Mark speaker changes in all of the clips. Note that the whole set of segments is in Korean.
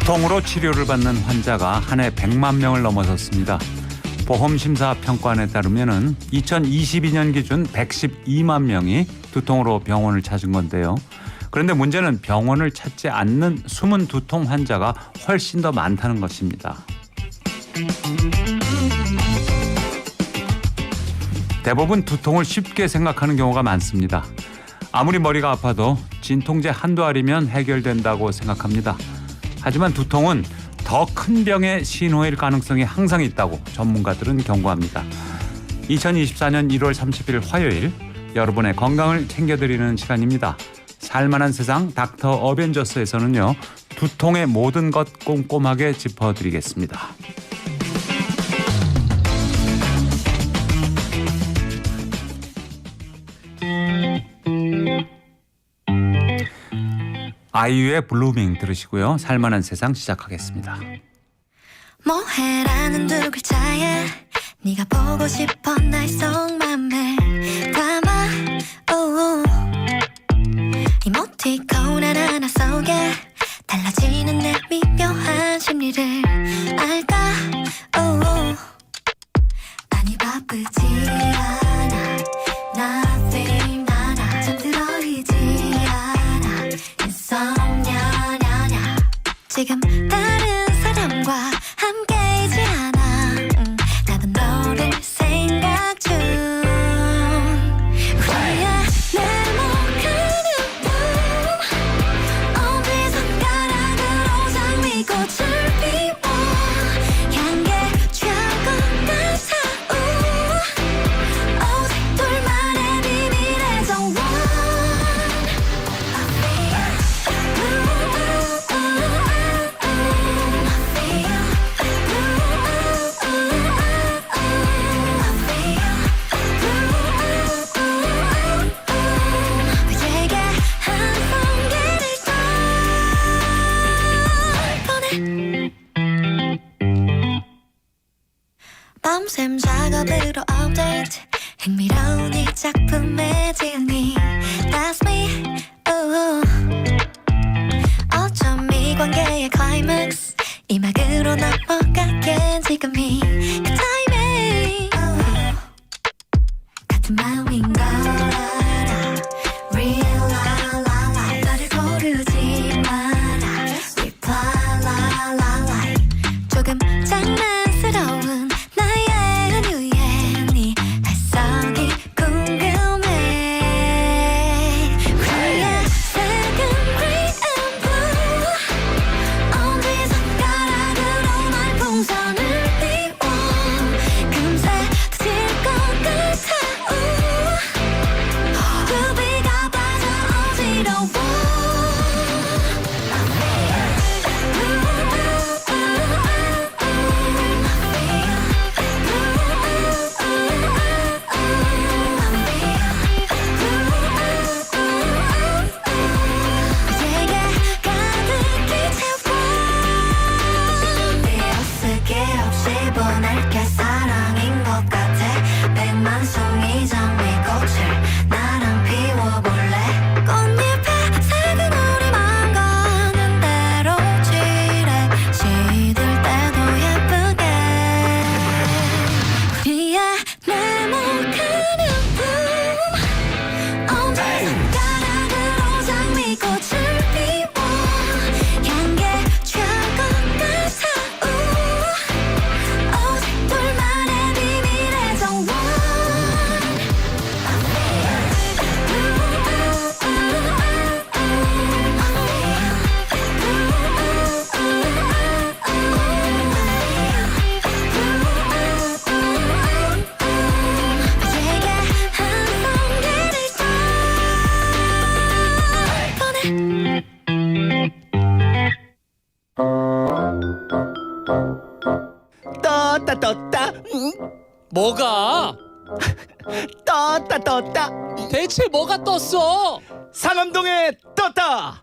Speaker 1: 두통으로 치료를 받는 환자가 한 해 100만 명을 넘어섰습니다. 보험심사평가원에 따르면 2022년 기준 112만 명이 두통으로 병원을 찾은 건데요. 그런데 문제는 병원을 찾지 않는 숨은 두통 환자가 훨씬 더 많다는 것입니다. 대부분 두통을 쉽게 생각하는 경우가 많습니다. 아무리 머리가 아파도 진통제 한두 알이면 해결된다고 생각합니다. 하지만 두통은 더 큰 병의 신호일 가능성이 항상 있다고 전문가들은 경고합니다. 2024년 1월 30일 화요일 여러분의 건강을 챙겨드리는 시간입니다. 살만한 세상 닥터 어벤져스에서는요. 두통의 모든 것 꼼꼼하게 짚어드리겠습니다. 아이유의 블루밍 들으시고요. 살만한 세상 시작하겠습니다.
Speaker 2: 뭐해라는 두 글자에 네가 보고 싶어 날 속맘을 담아 이모티콘 하나하나 속에 달라지는 내 미묘한 심리를 알까 많이 바쁘지 않아 Nothing 나나 잠들어 있지 않아 insomnia 지금 다른 사람과 함께이지 않아 나도 너를 생각 중 우리의 네모칸 꿈 어디선가락으로 장미꽃을 피워 향기에 취할 것 같아 오직 둘만의 비밀의 정원 밤샘 작업으로 업데이트 흥미로운 이 작품의 진위 That's me 어쩜 이 관계의 클라이맥스 이 막으로 넘어가게 지금이 그 타이밍 같은 마음인 걸 알아 Real la la la 너를 고르지 마라 Reply la la la 조금 장난스러운 나의 은유에 네 발성이 궁금해 우리의 second green and blue 어디선가락으로 말풍선을 띄워 금세 터질 것 같아 루비가 빠져 어지러워 내게 가득히 채워 띄어쓰기 없이 보낼게 사랑인 것 같아 100만 송이 장미꽃을 나랑 피워볼래 꽃잎에 색은 우리만 가는 대로 칠해 시들 때도 예쁘게 우리의 네모칸 꿈 언제선가락으로 장미꽃을 피워 향기에 취할 것 같아 오직 둘만의 비밀의 정원 내게 한 송이를 더 보내
Speaker 3: 떴다
Speaker 4: 뭐가?
Speaker 3: 떴다
Speaker 4: 대체 뭐가 떴어?
Speaker 3: 상암동에 떴다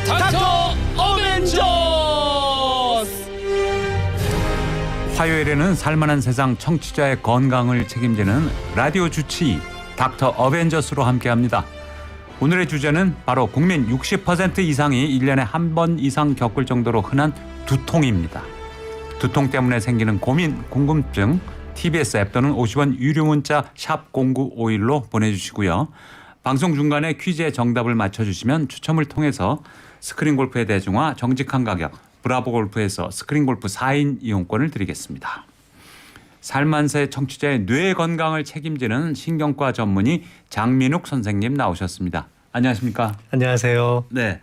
Speaker 4: 닥터 어벤져스!
Speaker 1: 화요일에는 살만한 세상 청취자의 건강을 책임지는 라디오 주치 닥터 어벤져스로 함께합니다. 오늘의 주제는 바로 국민 60% 이상이 1년에 한 번 이상 겪을 정도로 흔한 두통입니다. 두통 때문에 생기는 고민, 궁금증 TBS 앱 또는 50원 유료 문자 샵 0951로 보내주시고요. 방송 중간에 퀴즈의 정답을 맞춰주시면 추첨을 통해서 스크린 골프의 대중화 정직한 가격 브라보 골프에서 스크린 골프 4인 이용권을 드리겠습니다. 살만세 청취자의 뇌 건강을 책임지는 신경과 전문의 장민욱 선생님 나오셨습니다. 안녕하십니까?
Speaker 5: 안녕하세요.
Speaker 1: 네.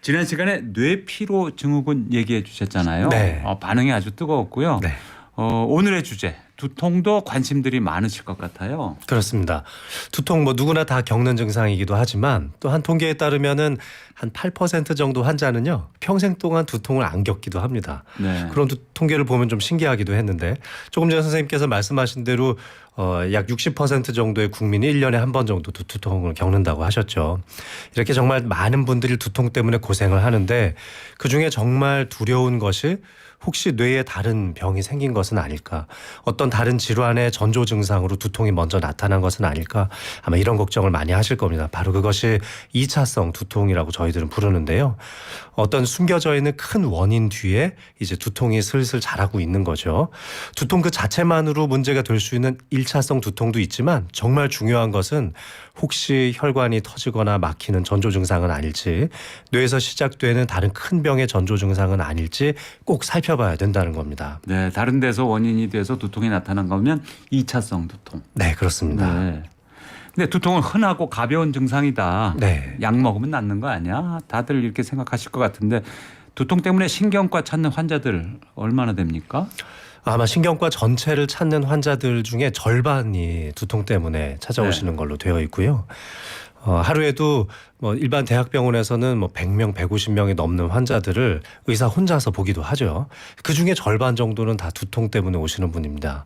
Speaker 1: 지난 시간에 뇌피로 증후군 얘기해 주셨잖아요.
Speaker 5: 네.
Speaker 1: 반응이 아주 뜨거웠고요.
Speaker 5: 네.
Speaker 1: 오늘의 주제 두통도 관심들이 많으실 것 같아요.
Speaker 5: 그렇습니다. 두통 누구나 다 겪는 증상이기도 하지만 또 한 통계에 따르면은 한 8% 정도 환자는요 평생 동안 두통을 안 겪기도 합니다.
Speaker 1: 네.
Speaker 5: 그런 통계를 보면 좀 신기하기도 했는데 조금 전에 선생님께서 말씀하신 대로 약 60% 정도의 국민이 1년에 한 번 정도 두통을 겪는다고 하셨죠. 이렇게 정말 많은 분들이 두통 때문에 고생을 하는데 그중에 정말 두려운 것이 혹시 뇌에 다른 병이 생긴 것은 아닐까, 어떤 다른 질환의 전조 증상으로 두통이 먼저 나타난 것은 아닐까, 아마 이런 걱정을 많이 하실 겁니다. 바로 그것이 2차성 두통이라고 저희들은 부르는데요. 어떤 숨겨져 있는 큰 원인 뒤에 이제 두통이 슬슬 자라고 있는 거죠. 두통 그 자체만으로 문제가 될 수 있는 1차성 두통도 있지만 정말 중요한 것은 혹시 혈관이 터지거나 막히는 전조 증상은 아닐지, 뇌에서 시작되는 다른 큰 병의 전조 증상은 아닐지 꼭 살펴봐야 된다는 겁니다.
Speaker 1: 네, 다른 데서 원인이 돼서 두통이 나타난 거면 2차성 두통.
Speaker 5: 네, 그렇습니다.
Speaker 1: 네. 근데 두통은 흔하고 가벼운 증상이다.
Speaker 5: 네.
Speaker 1: 약 먹으면 낫는 거 아니야? 다들 이렇게 생각하실 것 같은데 두통 때문에 신경과 찾는 환자들 얼마나 됩니까?
Speaker 5: 아마 신경과 전체를 찾는 환자들 중에 절반이 두통 때문에 찾아오시는 걸로 되어 있고요. 하루에도 일반 대학병원에서는 100명, 150명이 넘는 환자들을 의사 혼자서 보기도 하죠. 그중에 절반 정도는 다 두통 때문에 오시는 분입니다.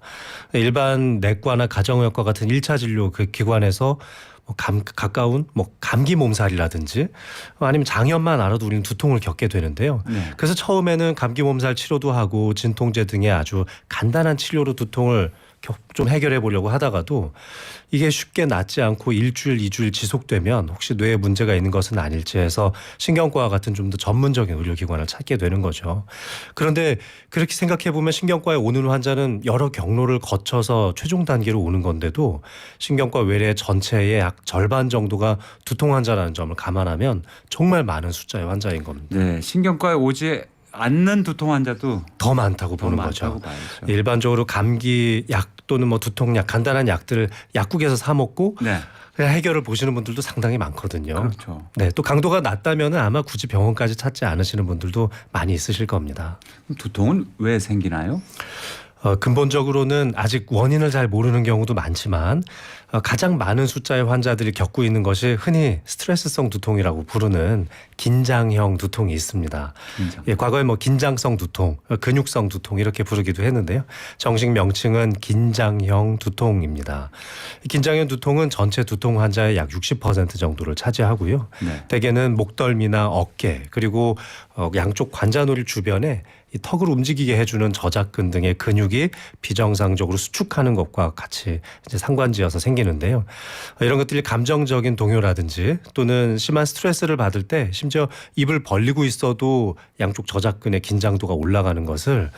Speaker 5: 일반 내과나 가정의학과 같은 1차 진료 그 기관에서 가까운 감기 몸살이라든지 아니면 장염만 알아도 우리는 두통을 겪게 되는데요.
Speaker 1: 네.
Speaker 5: 그래서 처음에는 감기 몸살 치료도 하고 진통제 등의 아주 간단한 치료로 두통을 좀 해결해 보려고 하다가도 이게 쉽게 낫지 않고 일주일, 2주일 지속되면 혹시 뇌에 문제가 있는 것은 아닐지 해서 신경과와 같은 좀 더 전문적인 의료기관을 찾게 되는 거죠. 그런데 그렇게 생각해 보면 신경과에 오는 환자는 여러 경로를 거쳐서 최종 단계로 오는 건데도 신경과 외래 전체의 약 절반 정도가 두통 환자라는 점을 감안하면 정말 많은 숫자의 환자인 겁니다.
Speaker 1: 네, 신경과에 오지 않는 두통 환자도
Speaker 5: 더 많다고 보는
Speaker 1: 많다고
Speaker 5: 거죠.
Speaker 1: 봐야죠.
Speaker 5: 일반적으로 감기 약 또는 두통약, 간단한 약들을 약국에서 사 먹고
Speaker 1: 네,
Speaker 5: 그냥 해결을 보시는 분들도 상당히 많거든요.
Speaker 1: 그렇죠.
Speaker 5: 네, 또 강도가 낮다면 아마 굳이 병원까지 찾지 않으시는 분들도 많이 있으실 겁니다.
Speaker 1: 그럼 두통은 왜 생기나요?
Speaker 5: 근본적으로는 아직 원인을 잘 모르는 경우도 많지만 가장 많은 숫자의 환자들이 겪고 있는 것이 흔히 스트레스성 두통이라고 부르는 긴장형 두통이 있습니다.
Speaker 1: 긴장.
Speaker 5: 예, 과거에 긴장성 두통, 근육성 두통 이렇게 부르기도 했는데요. 정식 명칭은 긴장형 두통입니다. 긴장형 두통은 전체 두통 환자의 약 60% 정도를 차지하고요.
Speaker 1: 네.
Speaker 5: 대개는 목덜미나 어깨 그리고 양쪽 관자놀이 주변에 이 턱을 움직이게 해주는 저작근 등의 근육이 비정상적으로 수축하는 것과 같이 이제 상관지어서 생기는데요. 이런 것들이 감정적인 동요라든지 또는 심한 스트레스를 받을 때 심지어 입을 벌리고 있어도 양쪽 저작근의 긴장도가 올라가는 것을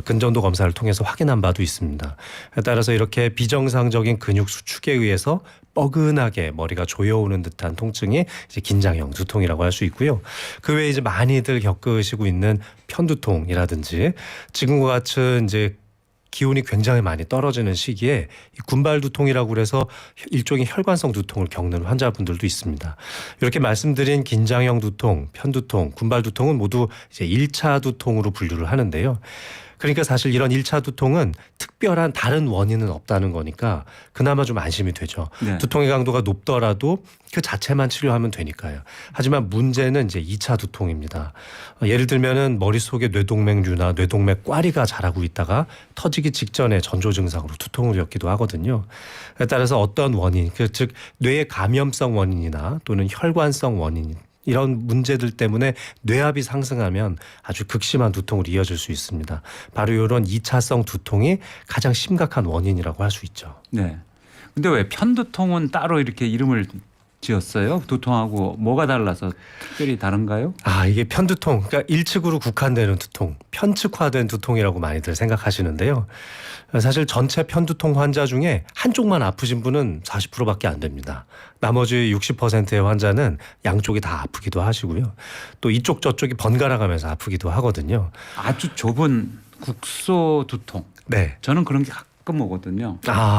Speaker 5: 근전도 검사를 통해서 확인한 바도 있습니다. 따라서 이렇게 비정상적인 근육 수축에 의해서 뻐근하게 머리가 조여오는 듯한 통증이 이제 긴장형 두통이라고 할 수 있고요. 그 외에 이제 많이들 겪으시고 있는 편두통이라든지 지금과 같은 이제 기온이 굉장히 많이 떨어지는 시기에 이 군발 두통이라고 그래서 일종의 혈관성 두통을 겪는 환자분들도 있습니다. 이렇게 말씀드린 긴장형 두통, 편두통, 군발 두통은 모두 이제 1차 두통으로 분류를 하는데요. 그러니까 사실 이런 1차 두통은 특별한 다른 원인은 없다는 거니까 그나마 좀 안심이 되죠.
Speaker 1: 네.
Speaker 5: 두통의 강도가 높더라도 그 자체만 치료하면 되니까요. 하지만 문제는 이제 2차 두통입니다. 예를 들면은 머릿속에 뇌동맥류나 뇌동맥 꽈리가 자라고 있다가 터지기 직전에 전조 증상으로 두통을 겪기도 하거든요. 따라서 어떤 원인, 즉 뇌의 감염성 원인이나 또는 혈관성 원인 이런 문제들 때문에 뇌압이 상승하면 아주 극심한 두통으로 이어질 수 있습니다. 바로 이런 2차성 두통이 가장 심각한 원인이라고 할 수 있죠.
Speaker 1: 네. 근데 왜 편두통은 따로 이렇게 이름을 지었어요? 두통하고 뭐가 달라서 특별히 다른가요?
Speaker 5: 이게 편두통, 그러니까 일측으로 국한되는 두통, 편측화된 두통이라고 많이들 생각하시는데요. 사실 전체 편두통 환자 중에 한쪽만 아프신 분은 40%밖에 안 됩니다. 나머지 60%의 환자는 양쪽이 다 아프기도 하시고요. 또 이쪽 저쪽이 번갈아 가면서 아프기도 하거든요.
Speaker 1: 아주 좁은 국소 두통.
Speaker 5: 네.
Speaker 1: 저는 그런 게 가끔 오거든요.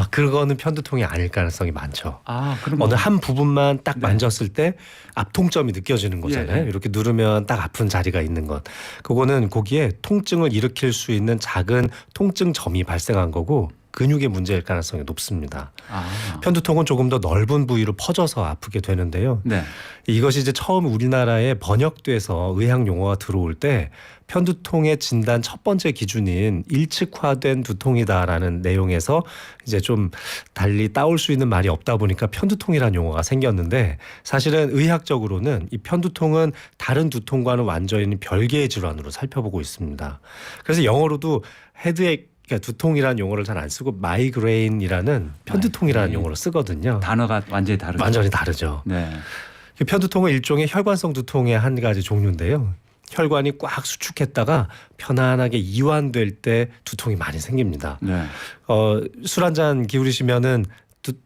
Speaker 5: 그거는 편두통이 아닐 가능성이 많죠.
Speaker 1: 그럼
Speaker 5: 어느 한 부분만 딱
Speaker 1: 네.
Speaker 5: 만졌을 때 앞통점이 느껴지는 거잖아요.
Speaker 1: 예.
Speaker 5: 이렇게 누르면 딱 아픈 자리가 있는 것. 그거는 거기에 통증을 일으킬 수 있는 작은 통증점이 발생한 거고 근육의 문제일 가능성이 높습니다. 편두통은 조금 더 넓은 부위로 퍼져서 아프게 되는데요.
Speaker 1: 네.
Speaker 5: 이것이 이제 처음 우리나라에 번역돼서 의학 용어가 들어올 때 편두통의 진단 첫 번째 기준인 일측화된 두통이다라는 내용에서 이제 좀 달리 따올 수 있는 말이 없다 보니까 편두통이라는 용어가 생겼는데 사실은 의학적으로는 이 편두통은 다른 두통과는 완전히 별개의 질환으로 살펴보고 있습니다. 그래서 영어로도 헤드액 그러니까 두통이라는 용어를 잘 안 쓰고 마이그레인이라는 편두통이라는 용어를 쓰거든요.
Speaker 1: 단어가 완전히 다르죠.
Speaker 5: 완전히 다르죠.
Speaker 1: 네.
Speaker 5: 편두통은 일종의 혈관성 두통의 한 가지 종류인데요. 혈관이 꽉 수축했다가 편안하게 이완될 때 두통이 많이 생깁니다.
Speaker 1: 네.
Speaker 5: 술 한 잔 기울이시면은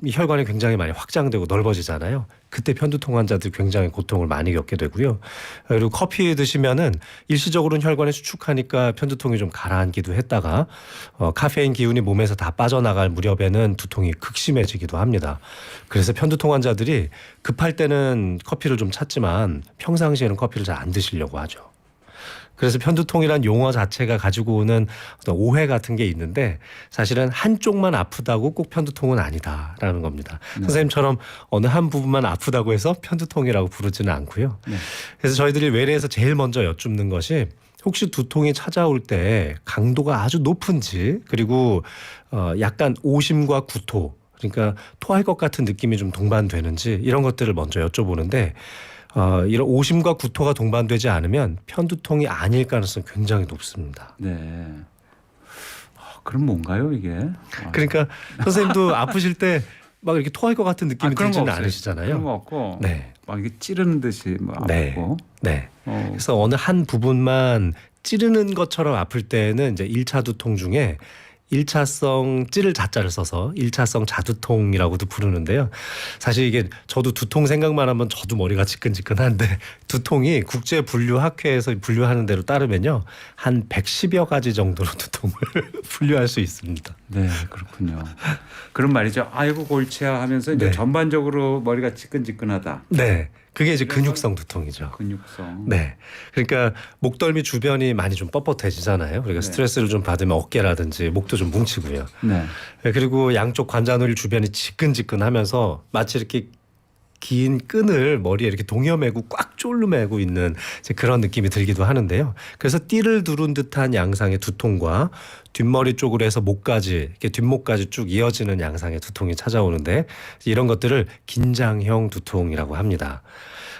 Speaker 5: 혈관이 굉장히 많이 확장되고 넓어지잖아요. 그때 편두통 환자들 굉장히 고통을 많이 겪게 되고요. 그리고 커피 드시면은 일시적으로는 혈관이 수축하니까 편두통이 좀 가라앉기도 했다가 카페인 기운이 몸에서 다 빠져나갈 무렵에는 두통이 극심해지기도 합니다. 그래서 편두통 환자들이 급할 때는 커피를 좀 찾지만 평상시에는 커피를 잘 안 드시려고 하죠. 그래서 편두통이란 용어 자체가 가지고 오는 어떤 오해 같은 게 있는데 사실은 한쪽만 아프다고 꼭 편두통은 아니다라는 겁니다. 선생님처럼 어느 한 부분만 아프다고 해서 편두통이라고 부르지는 않고요. 그래서 저희들이 외래에서 제일 먼저 여쭙는 것이 혹시 두통이 찾아올 때 강도가 아주 높은지 그리고 약간 오심과 구토 그러니까 토할 것 같은 느낌이 좀 동반되는지 이런 것들을 먼저 여쭤보는데 이런 오심과 구토가 동반되지 않으면 편두통이 아닐 가능성이 굉장히 높습니다.
Speaker 1: 네. 그럼 뭔가요 이게?
Speaker 5: 그러니까 선생님도 아프실 때 막 이렇게 토할 것 같은 느낌이
Speaker 1: 그런 거
Speaker 5: 들지는
Speaker 1: 없어요.
Speaker 5: 않으시잖아요.
Speaker 1: 그런 거 없고
Speaker 5: 네.
Speaker 1: 막 이게 찌르는 듯이 막
Speaker 5: 네.
Speaker 1: 아프고.
Speaker 5: 네. 그래서 어느 한 부분만 찌르는 것처럼 아플 때는 이제 1차 두통 중에 1차성 찌를 자자를 써서 1차성 자두통이라고도 부르는데요. 사실 이게 저도 두통 생각만 하면 저도 머리가 지끈지끈한데 두통이 국제분류학회에서 분류하는 대로 따르면요. 한 110여 가지 정도로 두통을 분류할 수 있습니다.
Speaker 1: 네, 그렇군요. 그런 말이죠. 아이고 골치야 하면서 이제
Speaker 5: 네.
Speaker 1: 전반적으로 머리가 지끈지끈하다.
Speaker 5: 네. 그게 이제 근육성 두통이죠.
Speaker 1: 근육성.
Speaker 5: 네. 그러니까 목덜미 주변이 많이 좀 뻣뻣해지잖아요. 그러니까 스트레스를 좀 받으면 어깨라든지 목도 좀 뭉치고요.
Speaker 1: 네.
Speaker 5: 그리고 양쪽 관자놀이 주변이 지끈지끈하면서 마치 이렇게 긴 끈을 머리에 이렇게 동여매고 꽉 졸르매고 있는 이제 그런 느낌이 들기도 하는데요. 그래서 띠를 두른 듯한 양상의 두통과 뒷머리 쪽으로 해서 목까지 이렇게 뒷목까지 쭉 이어지는 양상의 두통이 찾아오는데 이런 것들을 긴장형 두통이라고 합니다.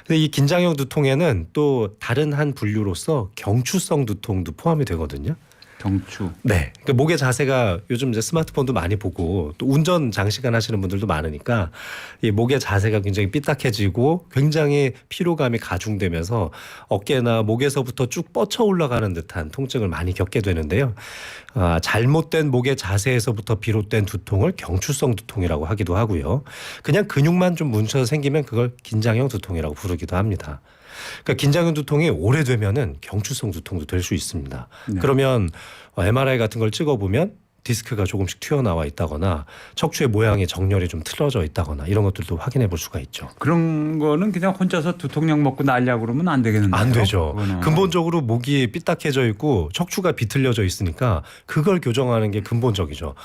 Speaker 5: 근데 이 긴장형 두통에는 또 다른 한 분류로서 경추성 두통도 포함이 되거든요.
Speaker 1: 경추.
Speaker 5: 네. 그러니까 목의 자세가 요즘 이제 스마트폰도 많이 보고 또 운전 장시간 하시는 분들도 많으니까 이 목의 자세가 굉장히 삐딱해지고 굉장히 피로감이 가중되면서 어깨나 목에서부터 쭉 뻗쳐 올라가는 듯한 통증을 많이 겪게 되는데요. 잘못된 목의 자세에서부터 비롯된 두통을 경추성 두통이라고 하기도 하고요. 그냥 근육만 좀 뭉쳐서 생기면 그걸 긴장형 두통이라고 부르기도 합니다. 그러니까 긴장형 두통이 오래되면은 경추성 두통도 될 수 있습니다.
Speaker 1: 네.
Speaker 5: 그러면 MRI 같은 걸 찍어보면 디스크가 조금씩 튀어나와 있다거나 척추의 모양이 정렬이 좀 틀어져 있다거나 이런 것들도 확인해 볼 수가 있죠.
Speaker 1: 그런 거는 그냥 혼자서 두통약 먹고 날려고 그러면 안 되겠는데요.
Speaker 5: 안 되죠.
Speaker 1: 그거는.
Speaker 5: 근본적으로 목이 삐딱해져 있고 척추가 비틀려져 있으니까 그걸 교정하는 게 근본적이죠.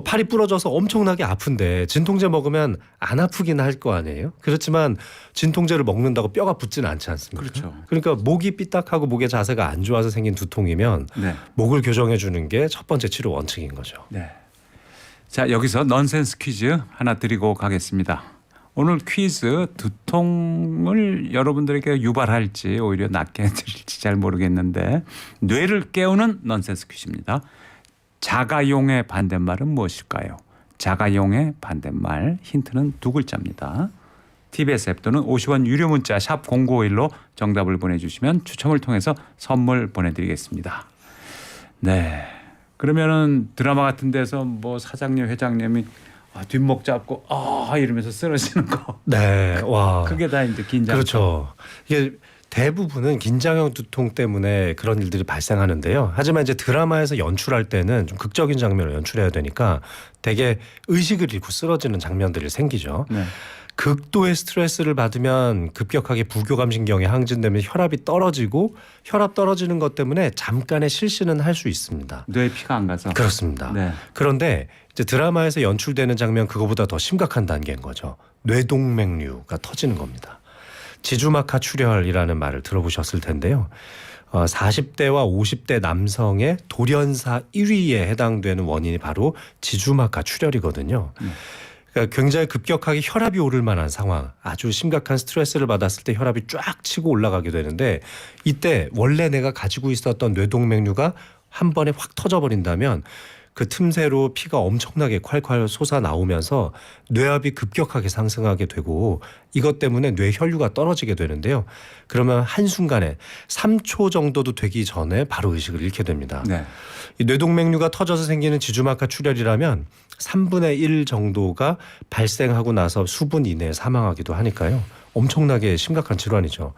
Speaker 5: 팔이 부러져서 엄청나게 아픈데 진통제 먹으면 안 아프긴 할 거 아니에요. 그렇지만 진통제를 먹는다고 뼈가 붙지는 않지 않습니까?
Speaker 1: 그렇죠.
Speaker 5: 그러니까 목이 삐딱하고 목의 자세가 안 좋아서 생긴 두통이면
Speaker 1: 네.
Speaker 5: 목을 교정해 주는 게 첫 번째 치료 원칙인 거죠.
Speaker 1: 네. 자, 여기서 넌센스 퀴즈 하나 드리고 가겠습니다. 오늘 퀴즈 두통을 여러분들에게 유발할지 오히려 낫게 해드릴지 잘 모르겠는데 뇌를 깨우는 넌센스 퀴즈입니다. 자가용의 반대말은 무엇일까요? 자가용의 반대말 힌트는 두 글자입니다. TBS 앱 또는 50원 유료 문자 샵 0951로 정답을 보내주시면 추첨을 통해서 선물 보내드리겠습니다. 네. 그러면은 드라마 같은 데서 뭐 사장님 회장님이 뒷목 잡고 이러면서 쓰러지는 거.
Speaker 5: 네, 와.
Speaker 1: 그게 다 이제 긴장.
Speaker 5: 그렇죠. 이게 대부분은 긴장형 두통 때문에 그런 일들이 발생하는데요. 하지만 이제 드라마에서 연출할 때는 좀 극적인 장면을 연출해야 되니까 되게 의식을 잃고 쓰러지는 장면들이 생기죠.
Speaker 1: 네.
Speaker 5: 극도의 스트레스를 받으면 급격하게 부교감신경이 항진되면 혈압이 떨어지고 혈압 떨어지는 것 때문에 잠깐의 실신은 할 수 있습니다.
Speaker 1: 뇌에 피가 안 가서.
Speaker 5: 그렇습니다.
Speaker 1: 네.
Speaker 5: 그런데 이제 드라마에서 연출되는 장면 그거보다 더 심각한 단계인 거죠. 뇌동맥류가 터지는 겁니다. 지주막하 출혈이라는 말을 들어보셨을 텐데요. 40대와 50대 남성의 돌연사 1위에 해당되는 원인이 바로 지주막하 출혈이거든요. 그러니까 굉장히 급격하게 혈압이 오를 만한 상황, 아주 심각한 스트레스를 받았을 때 혈압이 쫙 치고 올라가게 되는데 이때 원래 내가 가지고 있었던 뇌동맥류가 한 번에 확 터져버린다면 그 틈새로 피가 엄청나게 콸콸 솟아 나오면서 뇌압이 급격하게 상승하게 되고 이것 때문에 뇌혈류가 떨어지게 되는데요. 그러면 한순간에 3초 정도도 되기 전에 바로 의식을 잃게 됩니다.
Speaker 1: 네.
Speaker 5: 이 뇌동맥류가 터져서 생기는 지주막하 출혈이라면 3분의 1 정도가 발생하고 나서 수분 이내에 사망하기도 하니까요. 엄청나게 심각한 질환이죠.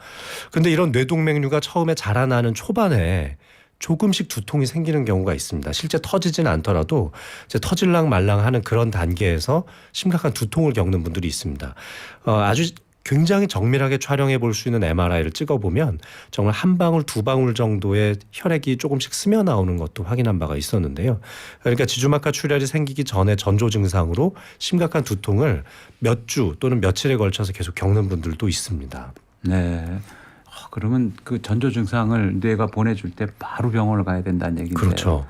Speaker 5: 그런데 이런 뇌동맥류가 처음에 자라나는 초반에 조금씩 두통이 생기는 경우가 있습니다. 실제 터지진 않더라도 이제 터질랑 말랑하는 그런 단계에서 심각한 두통을 겪는 분들이 있습니다. 아주 굉장히 정밀하게 촬영해 볼 수 있는 MRI를 찍어보면 정말 한 방울 두 방울 정도의 혈액이 조금씩 스며 나오는 것도 확인한 바가 있었는데요. 그러니까 지주막하 출혈이 생기기 전에 전조 증상으로 심각한 두통을 몇 주 또는 며칠에 걸쳐서 계속 겪는 분들도 있습니다.
Speaker 1: 네. 그러면 그 전조 증상을 뇌가 보내줄 때 바로 병원을 가야 된다는 얘기인데요.
Speaker 5: 그렇죠.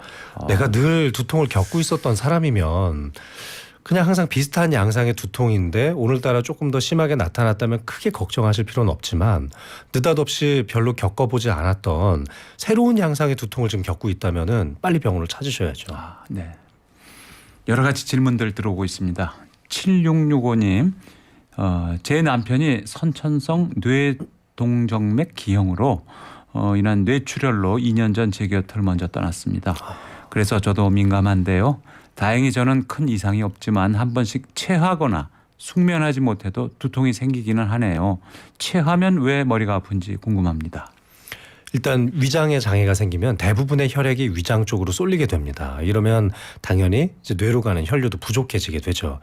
Speaker 5: 내가 늘 두통을 겪고 있었던 사람이면 그냥 항상 비슷한 양상의 두통인데 오늘따라 조금 더 심하게 나타났다면 크게 걱정하실 필요는 없지만 느닷없이 별로 겪어보지 않았던 새로운 양상의 두통을 지금 겪고 있다면은 빨리 병원을 찾으셔야죠.
Speaker 1: 네. 여러 가지 질문들 들어오고 있습니다. 7665님, 제 남편이 선천성 뇌동정맥 기형으로 인한 뇌출혈로 2년 전 제 곁을 먼저 떠났습니다. 그래서 저도 민감한데요. 다행히 저는 큰 이상이 없지만 한 번씩 체하거나 숙면하지 못해도 두통이 생기기는 하네요. 체하면 왜 머리가 아픈지 궁금합니다.
Speaker 5: 일단 위장에 장애가 생기면 대부분의 혈액이 위장 쪽으로 쏠리게 됩니다. 이러면 당연히 이제 뇌로 가는 혈류도 부족해지게 되죠.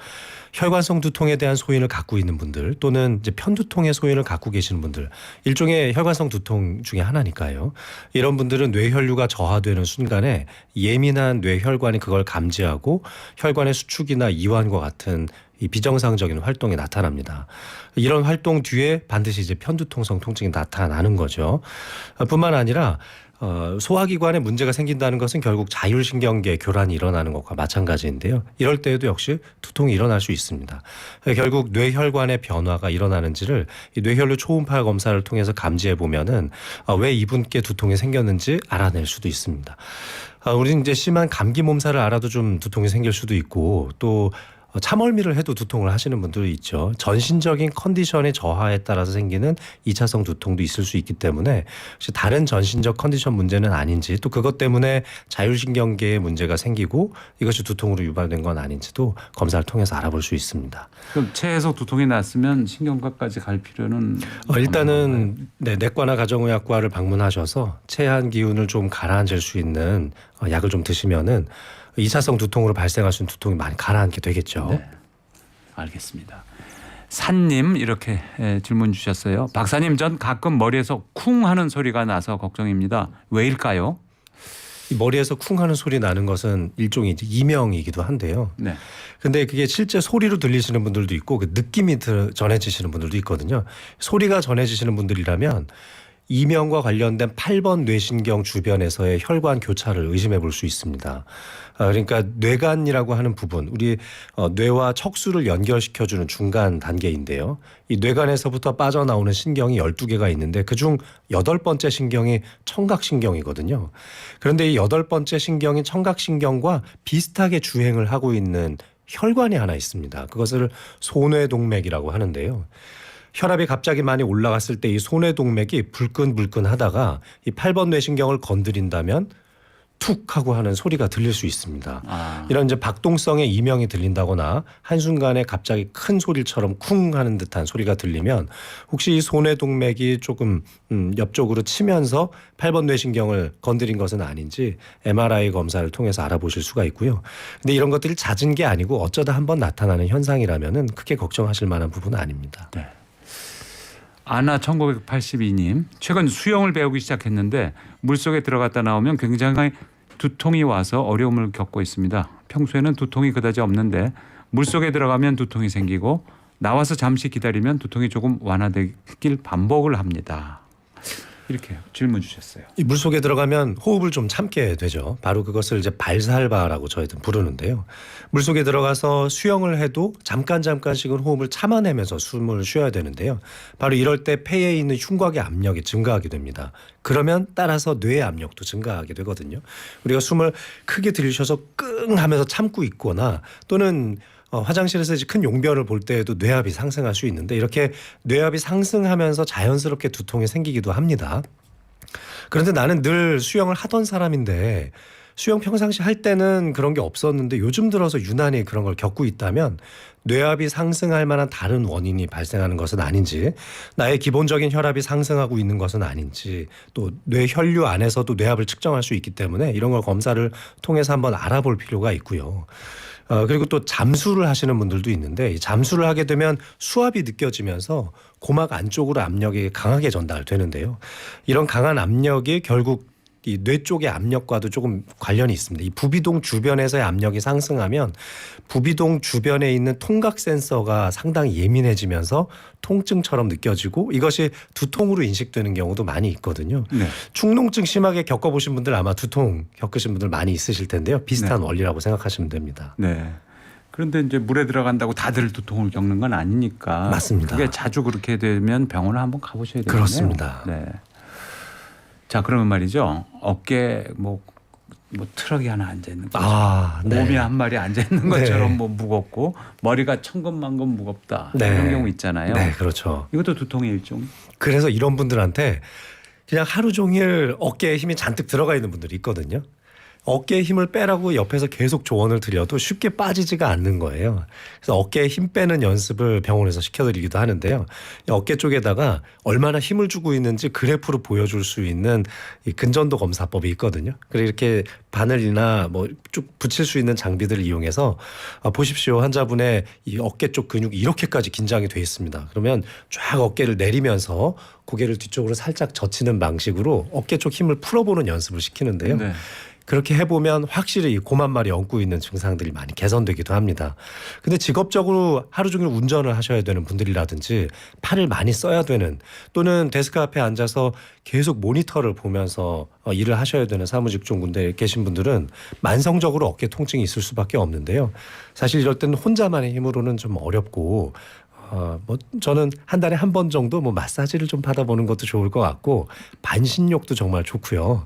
Speaker 5: 혈관성 두통에 대한 소인을 갖고 있는 분들 또는 이제 편두통의 소인을 갖고 계시는 분들 일종의 혈관성 두통 중에 하나니까요. 이런 분들은 뇌혈류가 저하되는 순간에 예민한 뇌혈관이 그걸 감지하고 혈관의 수축이나 이완과 같은 이 비정상적인 활동이 나타납니다. 이런 활동 뒤에 반드시 이제 편두통성 통증이 나타나는 거죠. 뿐만 아니라 소화기관에 문제가 생긴다는 것은 결국 자율신경계 교란이 일어나는 것과 마찬가지인데요. 이럴 때에도 역시 두통이 일어날 수 있습니다. 결국 뇌혈관의 변화가 일어나는지를 이 뇌혈류 초음파 검사를 통해서 감지해 보면은 왜 이분께 두통이 생겼는지 알아낼 수도 있습니다. 우리는 이제 심한 감기 몸살을 알아도 좀 두통이 생길 수도 있고 또 참얼미를 해도 두통을 하시는 분들이 있죠. 전신적인 컨디션의 저하에 따라서 생기는 2차성 두통도 있을 수 있기 때문에 혹시 다른 전신적 컨디션 문제는 아닌지 또 그것 때문에 자율신경계에 문제가 생기고 이것이 두통으로 유발된 건 아닌지도 검사를 통해서 알아볼 수 있습니다.
Speaker 1: 그럼 체에서 두통이 났으면 신경과까지 갈 필요는
Speaker 5: 일단은 내과나 가정의학과를 방문하셔서 체한 기운을 좀 가라앉을 수 있는 약을 좀 드시면은 2차성 두통으로 발생할 수 있는 두통이 많이 가라앉게 되겠죠.
Speaker 1: 네. 알겠습니다. 산님 이렇게 질문 주셨어요. 박사님 전 가끔 머리에서 쿵 하는 소리가 나서 걱정입니다. 왜일까요?
Speaker 5: 이 머리에서 쿵 하는 소리 나는 것은 일종의 이제 이명이기도 한데요.
Speaker 1: 네.
Speaker 5: 근데 그게 실제 소리로 들리시는 분들도 있고 그 느낌이 전해지시는 분들도 있거든요. 소리가 전해지시는 분들이라면 이명과 관련된 8번 뇌신경 주변에서의 혈관 교차를 의심해 볼 수 있습니다. 그러니까 뇌간이라고 하는 부분, 우리 뇌와 척수를 연결시켜주는 중간 단계인데요. 이 뇌간에서부터 빠져나오는 신경이 12개가 있는데 그중 8번째 신경이 청각신경이거든요. 그런데 이 8번째 신경인 청각신경과 비슷하게 주행을 하고 있는 혈관이 하나 있습니다. 그것을 소뇌동맥이라고 하는데요. 혈압이 갑자기 많이 올라갔을 때 이 손해동맥이 불끈불끈하다가 이 8번 뇌신경을 건드린다면 툭 하고 하는 소리가 들릴 수 있습니다. 이런 이제 박동성의 이명이 들린다거나 한순간에 갑자기 큰 소리처럼 쿵 하는 듯한 소리가 들리면 혹시 이 손해동맥이 조금 옆쪽으로 치면서 8번 뇌신경을 건드린 것은 아닌지 MRI 검사를 통해서 알아보실 수가 있고요. 근데 이런 것들이 잦은 게 아니고 어쩌다 한번 나타나는 현상이라면은 크게 걱정하실 만한 부분은 아닙니다.
Speaker 1: 네. 아나 1982님, 최근 수영을 배우기 시작했는데 물속에 들어갔다 나오면 굉장히 두통이 와서 어려움을 겪고 있습니다. 평소에는 두통이 그다지 없는데 물속에 들어가면 두통이 생기고 나와서 잠시 기다리면 두통이 조금 완화되길 반복을 합니다. 이렇게 질문 주셨어요.
Speaker 5: 이 물속에 들어가면 호흡을 좀 참게 되죠. 바로 그것을 이제 발살바라고 저희들 부르는데요. 물속에 들어가서 수영을 해도 잠깐씩은 호흡을 참아내면서 숨을 쉬어야 되는데요. 바로 이럴 때 폐에 있는 흉곽의 압력이 증가하게 됩니다. 그러면 따라서 뇌의 압력도 증가하게 되거든요. 우리가 숨을 크게 들이쉬어서 끙 하면서 참고 있거나 또는 화장실에서 이제 큰 용변을 볼 때에도 뇌압이 상승할 수 있는데 이렇게 뇌압이 상승하면서 자연스럽게 두통이 생기기도 합니다. 그런데 나는 늘 수영을 하던 사람인데 수영 평상시 할 때는 그런 게 없었는데 요즘 들어서 유난히 그런 걸 겪고 있다면 뇌압이 상승할 만한 다른 원인이 발생하는 것은 아닌지 나의 기본적인 혈압이 상승하고 있는 것은 아닌지 또 뇌혈류 안에서도 뇌압을 측정할 수 있기 때문에 이런 걸 검사를 통해서 한번 알아볼 필요가 있고요. 그리고 또 잠수를 하시는 분들도 있는데 이 잠수를 하게 되면 수압이 느껴지면서 고막 안쪽으로 압력이 강하게 전달되는데요. 이런 강한 압력이 결국 이 뇌 쪽의 압력과도 조금 관련이 있습니다. 이 부비동 주변에서의 압력이 상승하면 부비동 주변에 있는 통각 센서가 상당히 예민해지면서 통증처럼 느껴지고 이것이 두통으로 인식되는 경우도 많이 있거든요.
Speaker 1: 네.
Speaker 5: 축농증 심하게 겪어보신 분들 아마 두통 겪으신 분들 많이 있으실 텐데요. 비슷한 원리라고 생각하시면 됩니다.
Speaker 1: 네. 그런데 이제 물에 들어간다고 다들 두통을 겪는 건 아니니까.
Speaker 5: 맞습니다.
Speaker 1: 그게 자주 그렇게 되면 병원을 한번 가보셔야 되겠네요.
Speaker 5: 그렇습니다.
Speaker 1: 네. 자, 그러면 말이죠. 어깨 뭐 트럭이 하나 앉아 있는 거.
Speaker 5: 네.
Speaker 1: 몸이 한 마리 앉아 있는 것처럼
Speaker 5: 네.
Speaker 1: 뭐 무겁고 머리가 천근만근 무겁다.
Speaker 5: 네.
Speaker 1: 이런 경우 있잖아요.
Speaker 5: 네, 그렇죠.
Speaker 1: 이것도 두통의 일종.
Speaker 5: 그래서 이런 분들한테 그냥 하루 종일 어깨에 힘이 잔뜩 들어가 있는 분들이 있거든요. 어깨에 힘을 빼라고 옆에서 계속 조언을 드려도 쉽게 빠지지가 않는 거예요. 그래서 어깨에 힘 빼는 연습을 병원에서 시켜드리기도 하는데요. 어깨 쪽에다가 얼마나 힘을 주고 있는지 그래프로 보여줄 수 있는 이 근전도 검사법이 있거든요. 그래서 이렇게 바늘이나 뭐 쭉 붙일 수 있는 장비들을 이용해서 보십시오. 환자분의 이 어깨 쪽 근육이 이렇게까지 긴장이 돼 있습니다. 그러면 쫙 어깨를 내리면서 고개를 뒤쪽으로 살짝 젖히는 방식으로 어깨 쪽 힘을 풀어보는 연습을 시키는데요.
Speaker 1: 네.
Speaker 5: 그렇게 해보면 확실히 이 고만말이 얹고 있는 증상들이 많이 개선되기도 합니다. 근데 직업적으로 하루 종일 운전을 하셔야 되는 분들이라든지 팔을 많이 써야 되는 또는 데스크 앞에 앉아서 계속 모니터를 보면서 일을 하셔야 되는 사무직종 군대에 계신 분들은 만성적으로 어깨 통증이 있을 수밖에 없는데요. 사실 이럴 때는 혼자만의 힘으로는 좀 어렵고 뭐 저는 한 달에 한 번 정도 뭐 마사지를 좀 받아보는 것도 좋을 것 같고 반신욕도 정말 좋고요.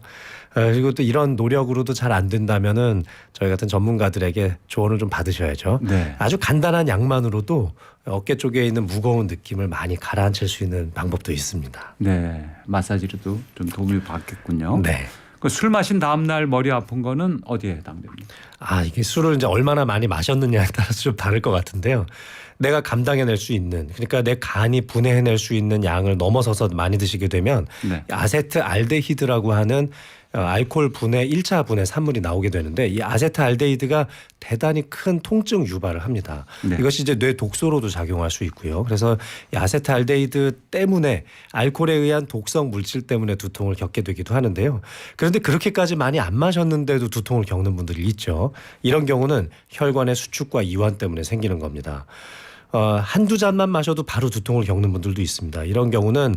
Speaker 5: 그리고 또 이런 노력으로도 잘 안 된다면은 저희 같은 전문가들에게 조언을 좀 받으셔야죠.
Speaker 1: 네.
Speaker 5: 아주 간단한 약만으로도 어깨 쪽에 있는 무거운 느낌을 많이 가라앉힐 수 있는 방법도 있습니다.
Speaker 1: 네. 마사지로도 좀 도움을 받겠군요.
Speaker 5: 네.
Speaker 1: 그 술 마신 다음 날 머리 아픈 거는 어디에 해당됩니까?
Speaker 5: 이게 술을 이제 얼마나 많이 마셨느냐에 따라서 좀 다를 것 같은데요. 내가 감당해낼 수 있는 그러니까 내 간이 분해해낼 수 있는 양을 넘어서서 많이 드시게 되면
Speaker 1: 네.
Speaker 5: 아세트알데히드라고 하는 알코올 분해 1차 분해 산물이 나오게 되는데 이 아세트알데히드가 대단히 큰 통증 유발을 합니다.
Speaker 1: 네.
Speaker 5: 이것이 이제 뇌 독소로도 작용할 수 있고요. 그래서 이 아세트알데히드 때문에 알코올에 의한 독성 물질 때문에 두통을 겪게 되기도 하는데요. 그런데 그렇게까지 많이 안 마셨는데도 두통을 겪는 분들이 있죠. 이런 경우는 혈관의 수축과 이완 때문에 생기는 겁니다. 한두 잔만 마셔도 바로 두통을 겪는 분들도 있습니다. 이런 경우는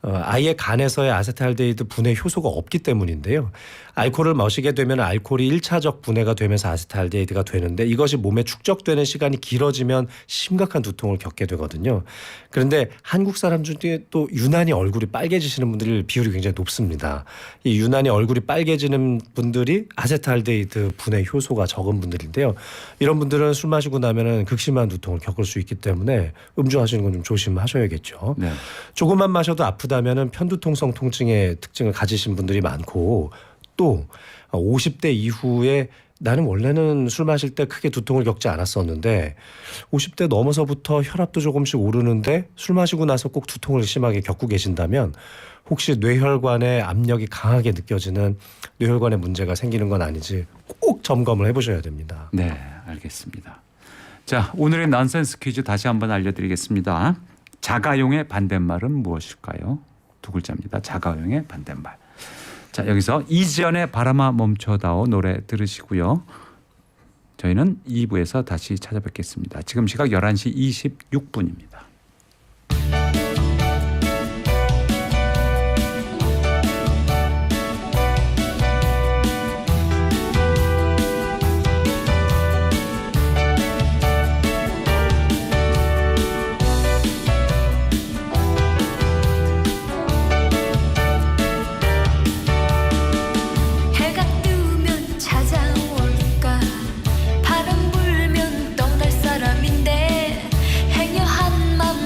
Speaker 5: 아예 간에서의 아세트알데히드 분해 효소가 없기 때문인데요. 알코올을 마시게 되면 알코올이 1차적 분해가 되면서 아세트알데히드가 되는데 이것이 몸에 축적되는 시간이 길어지면 심각한 두통을 겪게 되거든요. 그런데 한국 사람 중에 또 유난히 얼굴이 빨개지시는 분들 비율이 굉장히 높습니다. 이 유난히 얼굴이 빨개지는 분들이 아세트알데히드 분해 효소가 적은 분들인데요. 이런 분들은 술 마시고 나면은 극심한 두통을 겪을 수 있기 때문에 음주하시는 건 좀 조심하셔야겠죠.
Speaker 1: 네.
Speaker 5: 조금만 마셔도 아프다면은 편두통성 통증의 특징을 가지신 분들이 많고 또 50대 이후에 나는 원래는 술 마실 때 크게 두통을 겪지 않았었는데 50대 넘어서부터 혈압도 조금씩 오르는데 술 마시고 나서 꼭 두통을 심하게 겪고 계신다면 혹시 뇌혈관에 압력이 강하게 느껴지는 뇌혈관에 문제가 생기는 건 아닌지 꼭 점검을 해보셔야 됩니다.
Speaker 1: 네, 알겠습니다. 자, 오늘의 넌센스 퀴즈 다시 한번 알려드리겠습니다. 자가용의 반대말은 무엇일까요? 두 글자입니다. 자가용의 반대말. 자, 여기서 이지연의 바람아 멈춰다오 노래 들으시고요. 저희는 2부에서 다시 찾아뵙겠습니다. 지금 시각 11시 26분입니다.
Speaker 2: 해가 뜨면 찾아올까 바람 불면 떠날 사람인데 행여한 맘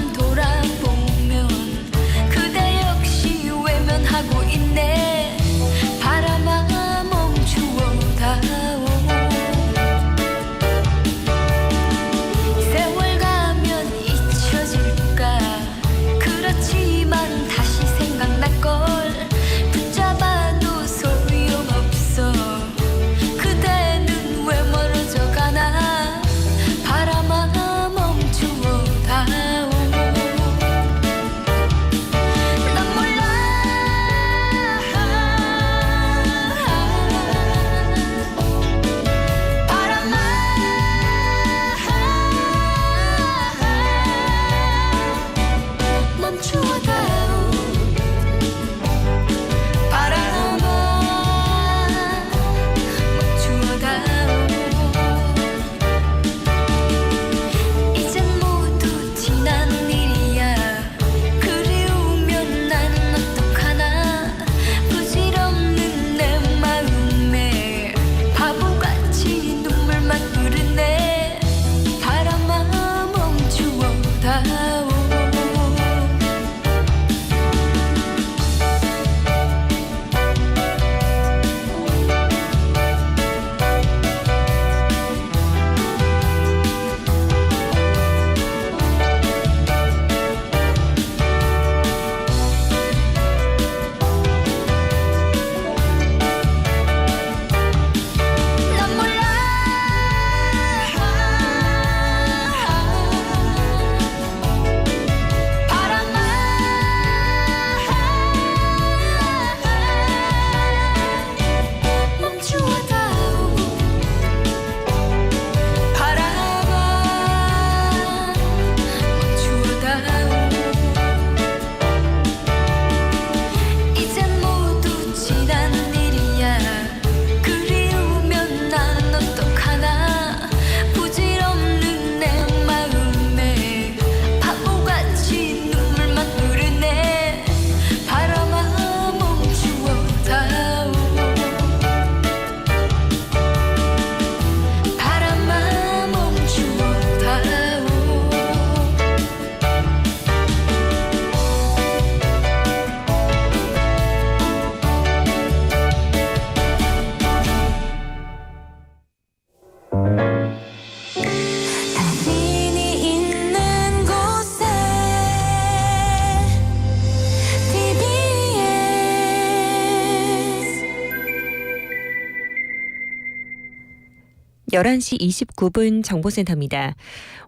Speaker 6: 11시 29분 정보센터입니다.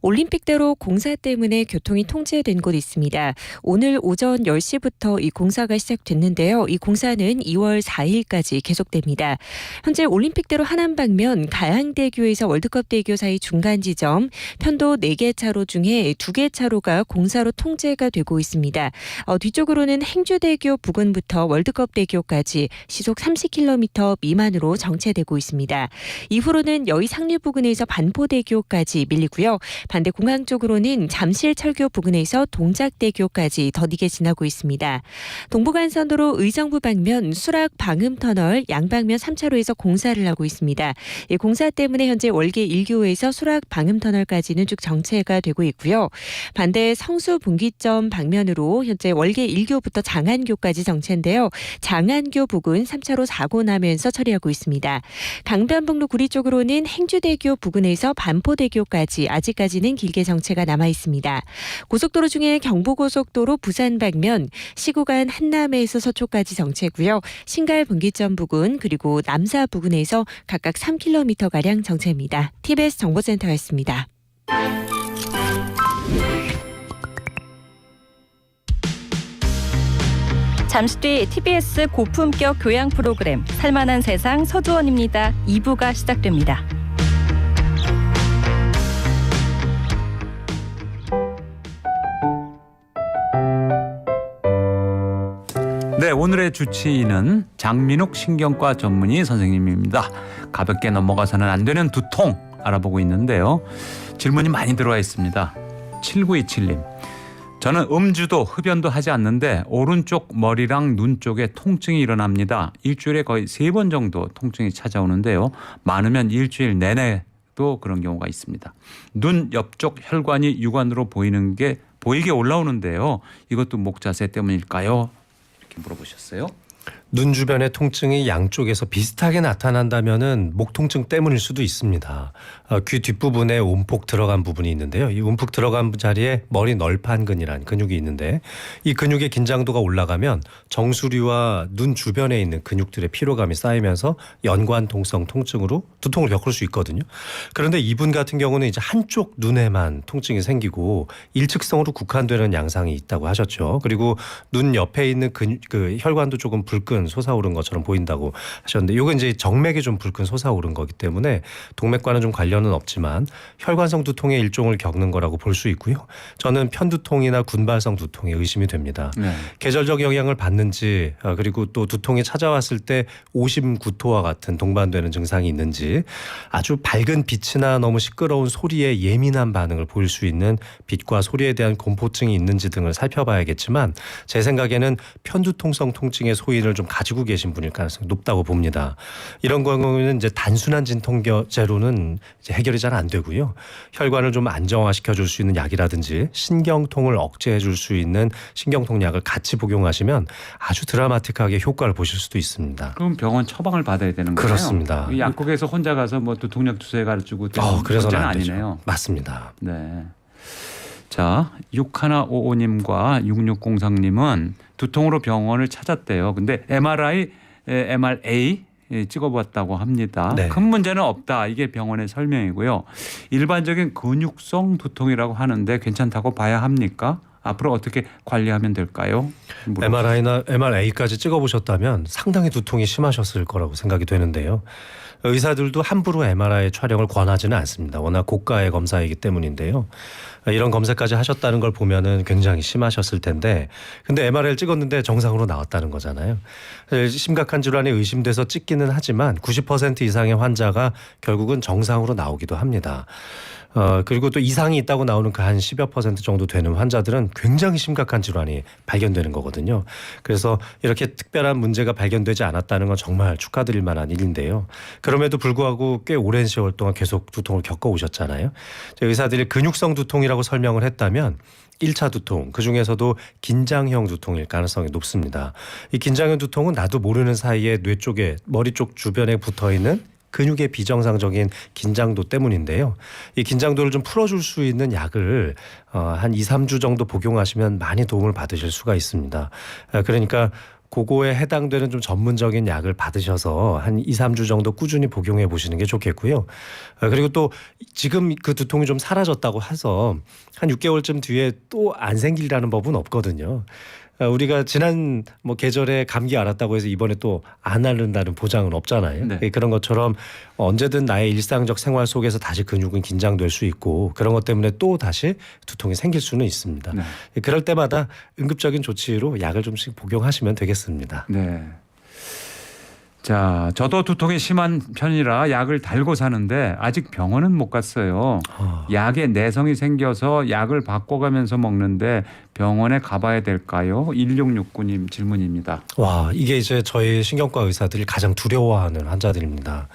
Speaker 6: 올림픽대로 공사 때문에 교통이 통제된 곳 있습니다. 오늘 오전 10시부터 이 공사가 시작됐는데요. 이 공사는 2월 4일까지 계속됩니다. 현재 올림픽대로 하남 방면 가양대교에서 월드컵대교 사이 중간 지점 편도 4개 차로 중에 2개 차로가 공사로 통제가 되고 있습니다. 뒤쪽으로는 행주대교 부근부터 월드컵대교까지 시속 30km 미만으로 정체되고 있습니다. 이후로는 여의 상류 부근에서 반포대교까지 밀리고요. 반대 공항 쪽으로는 잠실철교 부근에서 동작대교까지 더디게 지나고 있습니다. 동부간선도로 의정부 방면 수락 방음터널 양방면 3차로에서 공사를 하고 있습니다. 이 공사 때문에 현재 월계 1교에서 수락 방음터널까지는 쭉 정체가 되고 있고요. 반대 성수 분기점 방면으로 현재 월계 1교부터 장안교까지 정체인데요. 장안교 부근 3차로 사고 나면서 처리하고 있습니다. 강변북로 구리 쪽으로는 행주대교 부근에서 반포대교까지 아직까지는 길게 정체가 남아 있습니다. 고속도로 중에 경부고속도로 부산 방면 시구간 한남에서 서초까지 정체고요. 신갈 분기점 부근 그리고 남사 부근에서 각각 3km가량 정체입니다. TBS 정보센터였습니다.
Speaker 7: 잠시 뒤 TBS 고품격 교양 프로그램 살만한 세상 서주원입니다. 2부가 시작됩니다.
Speaker 1: 네, 오늘의 주치의는 장민욱 신경과 전문의 선생님입니다. 가볍게 넘어가서는 안 되는 두통 알아보고 있는데요. 질문이 많이 들어와 있습니다. 7927님. 저는 음주도 흡연도 하지 않는데 오른쪽 머리랑 눈 쪽에 통증이 일어납니다. 일주일에 거의 3번 정도 통증이 찾아오는데요. 많으면 일주일 내내도 그런 경우가 있습니다. 눈 옆쪽 혈관이 육안으로 보이게 올라오는데요. 이것도 목 자세 때문일까요? 이렇게 물어보셨어요.
Speaker 5: 눈 주변의 통증이 양쪽에서 비슷하게 나타난다면은 목 통증 때문일 수도 있습니다. 귀 뒷부분에 움푹 들어간 부분이 있는데요. 이 움푹 들어간 자리에 머리 널판근이라는 근육이 있는데 이 근육의 긴장도가 올라가면 정수리와 눈 주변에 있는 근육들의 피로감이 쌓이면서 연관통성 통증으로 두통을 겪을 수 있거든요. 그런데 이분 같은 경우는 이제 한쪽 눈에만 통증이 생기고 일측성으로 국한되는 양상이 있다고 하셨죠. 그리고 눈 옆에 있는 그 혈관도 조금 불끈 솟아오른 것처럼 보인다고 하셨는데 이건 이제 정맥이 좀 불끈 솟아오른 거기 때문에 동맥과는 좀 관련은 없지만 혈관성 두통의 일종을 겪는 거라고 볼 수 있고요. 저는 편두통이나 군발성 두통에 의심이 됩니다.
Speaker 1: 네.
Speaker 5: 계절적 영향을 받는지 그리고 또 두통이 찾아왔을 때 오심구토와 같은 동반되는 증상이 있는지 아주 밝은 빛이나 너무 시끄러운 소리에 예민한 반응을 보일 수 있는 빛과 소리에 대한 공포증이 있는지 등을 살펴봐야겠지만 제 생각에는 편두통성 통증의 소인을 좀 가지고 계신 분일 가능성이 높다고 봅니다. 이런 경우는 이제 단순한 진통제로는 이제 해결이 잘 안 되고요. 혈관을 좀 안정화시켜 줄 수 있는 약이라든지 신경통을 억제해 줄 수 있는 신경통약을 같이 복용하시면 아주 드라마틱하게 효과를 보실 수도 있습니다.
Speaker 1: 그럼 병원 처방을 받아야 되는 거예요?
Speaker 5: 그렇습니다.
Speaker 1: 이 약국에서 혼자 가서 뭐 두통약 주사에 가르치고
Speaker 5: 그래서는 안
Speaker 1: 아니네요.
Speaker 5: 되죠. 맞습니다.
Speaker 1: 네. 자, 6155님과 6603님은 두통으로 병원을 찾았대요. 근데 MRI 찍어봤다고 합니다.
Speaker 5: 네.
Speaker 1: 큰 문제는 없다. 이게 병원의 설명이고요. 일반적인 근육성 두통이라고 하는데 괜찮다고 봐야 합니까? 앞으로 어떻게 관리하면 될까요?
Speaker 5: MRI나 MRA까지 찍어보셨다면 상당히 두통이 심하셨을 거라고 생각이 되는데요. 의사들도 함부로 MRI 촬영을 권하지는 않습니다. 워낙 고가의 검사이기 때문인데요. 이런 검사까지 하셨다는 걸 보면은 굉장히 심하셨을 텐데 근데 MRI를 찍었는데 정상으로 나왔다는 거잖아요. 심각한 질환이 의심돼서 찍기는 하지만 90% 이상의 환자가 결국은 정상으로 나오기도 합니다. 그리고 또 이상이 있다고 나오는 그 한 10여 % 정도 되는 환자들은 굉장히 심각한 질환이 발견되는 거거든요. 그래서 이렇게 특별한 문제가 발견되지 않았다는 건 정말 축하드릴 만한 일인데요. 그럼에도 불구하고 꽤 오랜 세월 동안 계속 두통을 겪어오셨잖아요. 의사들이 근육성 두통이라고 설명을 했다면 1차 두통, 그중에서도 긴장형 두통일 가능성이 높습니다. 이 긴장형 두통은 나도 모르는 사이에 뇌 쪽에 머리 쪽 주변에 붙어있는 근육의 비정상적인 긴장도 때문인데요. 이 긴장도를 좀 풀어줄 수 있는 약을 한 2, 3주 정도 복용하시면 많이 도움을 받으실 수가 있습니다. 그러니까 그거에 해당되는 좀 전문적인 약을 받으셔서 한 2, 3주 정도 꾸준히 복용해 보시는 게 좋겠고요. 그리고 또 지금 그 두통이 좀 사라졌다고 해서 한 6개월쯤 뒤에 또 안 생기라는 법은 없거든요. 우리가 지난 계절에 감기 앓았다고 해서 이번에 또 안 앓는다는 보장은 없잖아요.
Speaker 1: 네.
Speaker 5: 그런 것처럼 언제든 나의 일상적 생활 속에서 다시 근육은 긴장될 수 있고 그런 것 때문에 또 다시 두통이 생길 수는 있습니다.
Speaker 1: 네.
Speaker 5: 그럴 때마다 응급적인 조치로 약을 좀씩 복용하시면 되겠습니다.
Speaker 1: 네. 자, 저도 두통이 심한 편이라 약을 달고 사는데 아직 병원은 못 갔어요. 약에 내성이 생겨서 약을 바꿔가면서 먹는데 병원에 가봐야 될까요? 1669님 질문입니다.
Speaker 5: 와, 이게 이제 저희 신경과 의사들이 가장 두려워하는 환자들입니다.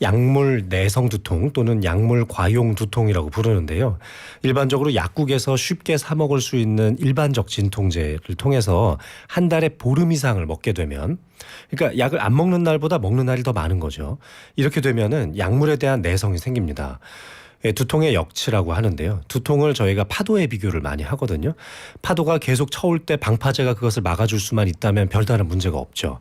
Speaker 5: 약물 내성 두통 또는 약물 과용 두통이라고 부르는데요. 일반적으로 약국에서 쉽게 사 먹을 수 있는 일반적 진통제를 통해서 한 달에 보름 이상을 먹게 되면, 그러니까 약을 안 먹는 날보다 먹는 날이 더 많은 거죠. 이렇게 되면은 약물에 대한 내성이 생깁니다. 두통의 역치라고 하는데요. 두통을 저희가 파도에 비교를 많이 하거든요. 파도가 계속 쳐올 때 방파제가 그것을 막아줄 수만 있다면 별다른 문제가 없죠.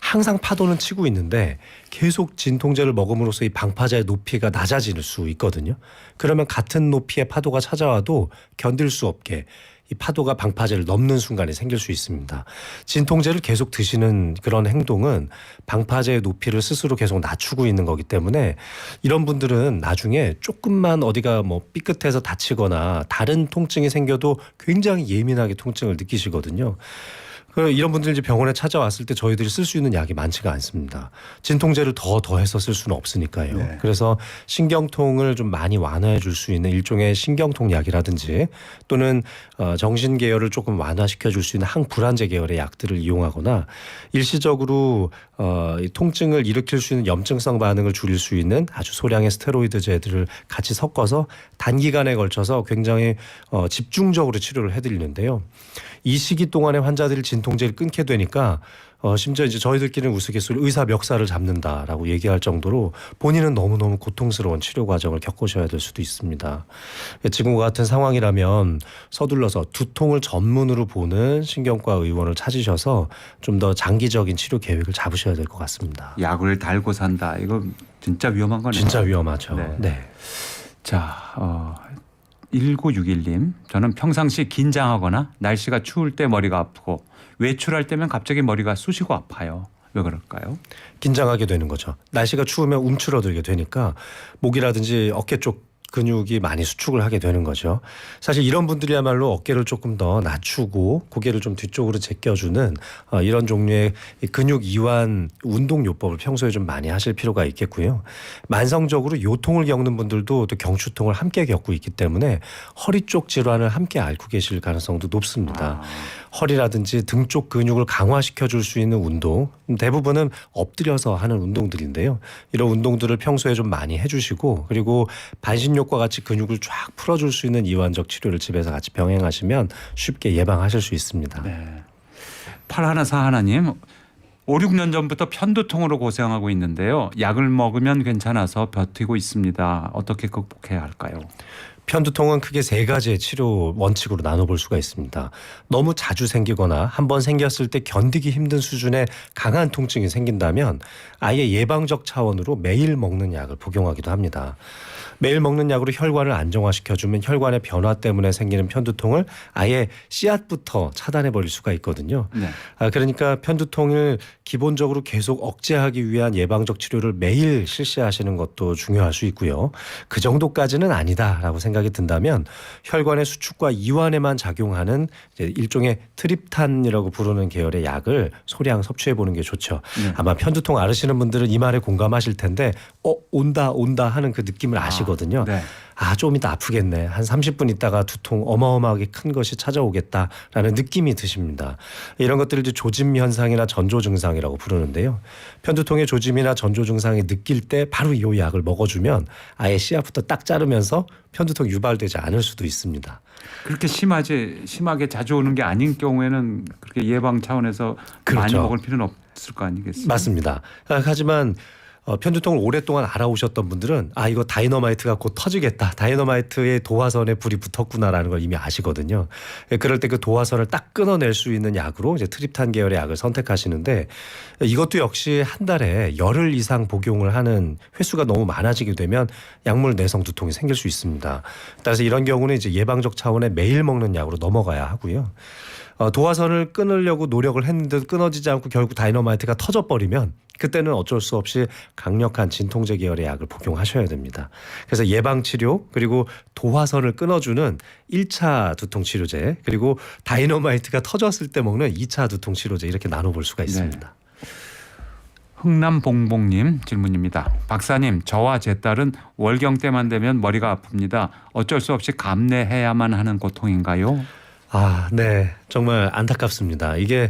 Speaker 5: 항상 파도는 치고 있는데 계속 진통제를 먹음으로써 이 방파제의 높이가 낮아질 수 있거든요. 그러면 같은 높이의 파도가 찾아와도 견딜 수 없게 이 파도가 방파제를 넘는 순간이 생길 수 있습니다. 진통제를 계속 드시는 그런 행동은 방파제의 높이를 스스로 계속 낮추고 있는 거기 때문에 이런 분들은 나중에 조금만 어디가 삐끗해서 다치거나 다른 통증이 생겨도 굉장히 예민하게 통증을 느끼시거든요. 이런 분들이 이제 병원에 찾아왔을 때 저희들이 쓸 수 있는 약이 많지가 않습니다. 진통제를 더해서 쓸 수는 없으니까요.
Speaker 1: 네.
Speaker 5: 그래서 신경통을 좀 많이 완화해 줄 수 있는 일종의 신경통 약이라든지 또는 정신 계열을 조금 완화시켜 줄 수 있는 항불안제 계열의 약들을 이용하거나 일시적으로 이 통증을 일으킬 수 있는 염증성 반응을 줄일 수 있는 아주 소량의 스테로이드제들을 같이 섞어서 단기간에 걸쳐서 굉장히 집중적으로 치료를 해드리는데요. 이 시기 동안에 환자들이 진통제를 끊게 되니까 심지어 이제 저희들끼리는 우스갯소리 의사 멱살을 잡는다라고 얘기할 정도로 본인은 너무너무 고통스러운 치료 과정을 겪으셔야 될 수도 있습니다. 지금과 같은 상황이라면 서둘러서 두통을 전문으로 보는 신경과 의원을 찾으셔서 좀 더 장기적인 치료 계획을 잡으셔야 될 것 같습니다.
Speaker 1: 약을 달고 산다. 이거 진짜 위험한 거네요.
Speaker 5: 진짜 위험하죠.
Speaker 1: 네.
Speaker 5: 네.
Speaker 1: 자, 1961님. 저는 평상시 긴장하거나 날씨가 추울 때 머리가 아프고 외출할 때면 갑자기 머리가 쑤시고 아파요. 왜 그럴까요?
Speaker 5: 긴장하게 되는 거죠. 날씨가 추우면 움츠러들게 되니까 목이라든지 어깨 쪽 근육이 많이 수축을 하게 되는 거죠. 사실 이런 분들이야말로 어깨를 조금 더 낮추고 고개를 좀 뒤쪽으로 제껴주는 이런 종류의 근육 이완 운동요법을 평소에 좀 많이 하실 필요가 있겠고요. 만성적으로 요통을 겪는 분들도 또 경추통을 함께 겪고 있기 때문에 허리 쪽 질환을 함께 앓고 계실 가능성도 높습니다. 허리라든지 등 쪽 근육을 강화시켜 줄 수 있는 운동, 대부분은 엎드려서 하는 운동들인데요. 이런 운동들을 평소에 좀 많이 해주시고 그리고 반신욕과 같이 근육을 쫙 풀어줄 수 있는 이완적 치료를 집에서 같이 병행하시면 쉽게 예방하실 수 있습니다.
Speaker 1: 네. 8141님. 5, 6년 전부터 편두통으로 고생하고 있는데요. 약을 먹으면 괜찮아서 버티고 있습니다. 어떻게 극복해야 할까요?
Speaker 5: 편두통은 크게 세 가지의 치료 원칙으로 나눠볼 수가 있습니다. 너무 자주 생기거나 한번 생겼을 때 견디기 힘든 수준의 강한 통증이 생긴다면 아예 예방적 차원으로 매일 먹는 약을 복용하기도 합니다. 매일 먹는 약으로 혈관을 안정화시켜주면 혈관의 변화 때문에 생기는 편두통을 아예 씨앗부터 차단해버릴 수가 있거든요.
Speaker 1: 네.
Speaker 5: 그러니까 편두통을 기본적으로 계속 억제하기 위한 예방적 치료를 매일 실시하시는 것도 중요할 수 있고요. 그 정도까지는 아니다라고 생각이 든다면 혈관의 수축과 이완에만 작용하는 이제 일종의 트립탄이라고 부르는 계열의 약을 소량 섭취해 보는 게 좋죠.
Speaker 1: 네.
Speaker 5: 아마 편두통 앓으시는 분들은 이 말에 공감하실 텐데 온다 하는 그 느낌을 아시거든요.
Speaker 1: 네.
Speaker 5: 좀 이따 아프겠네. 한 30분 있다가 두통 어마어마하게 큰 것이 찾아오겠다라는 느낌이 드십니다. 이런 것들을 이제 조짐 현상이나 전조 증상이라고 부르는데요. 편두통의 조짐이나 전조 증상이 느낄 때 바로 이 약을 먹어주면 아예 씨앗부터 딱 자르면서 편두통 유발되지 않을 수도 있습니다.
Speaker 1: 그렇게 심하게 자주 오는 게 아닌 경우에는 그렇게 예방 차원에서 많이
Speaker 5: 그렇죠.
Speaker 1: 먹을 필요는 없을 거 아니겠어요?
Speaker 5: 맞습니다. 하지만 편두통을 오랫동안 알아오셨던 분들은 이거 다이너마이트가 곧 터지겠다. 다이너마이트의 도화선에 불이 붙었구나라는 걸 이미 아시거든요. 그럴 때 그 도화선을 딱 끊어낼 수 있는 약으로 이제 트립탄 계열의 약을 선택하시는데 이것도 역시 한 달에 열흘 이상 복용을 하는 횟수가 너무 많아지게 되면 약물 내성 두통이 생길 수 있습니다. 따라서 이런 경우는 이제 예방적 차원의 매일 먹는 약으로 넘어가야 하고요. 도화선을 끊으려고 노력을 했는데도 끊어지지 않고 결국 다이너마이트가 터져버리면 그때는 어쩔 수 없이 강력한 진통제 계열의 약을 복용하셔야 됩니다. 그래서 예방치료 그리고 도화선을 끊어주는 1차 두통치료제 그리고 다이너마이트가 터졌을 때 먹는 2차 두통치료제 이렇게 나눠볼 수가 있습니다.
Speaker 1: 흥남봉봉님 질문입니다. 박사님, 저와 제 딸은 월경 때만 되면 머리가 아픕니다. 어쩔 수 없이 감내해야만 하는 고통인가요?
Speaker 5: 네. 정말 안타깝습니다. 이게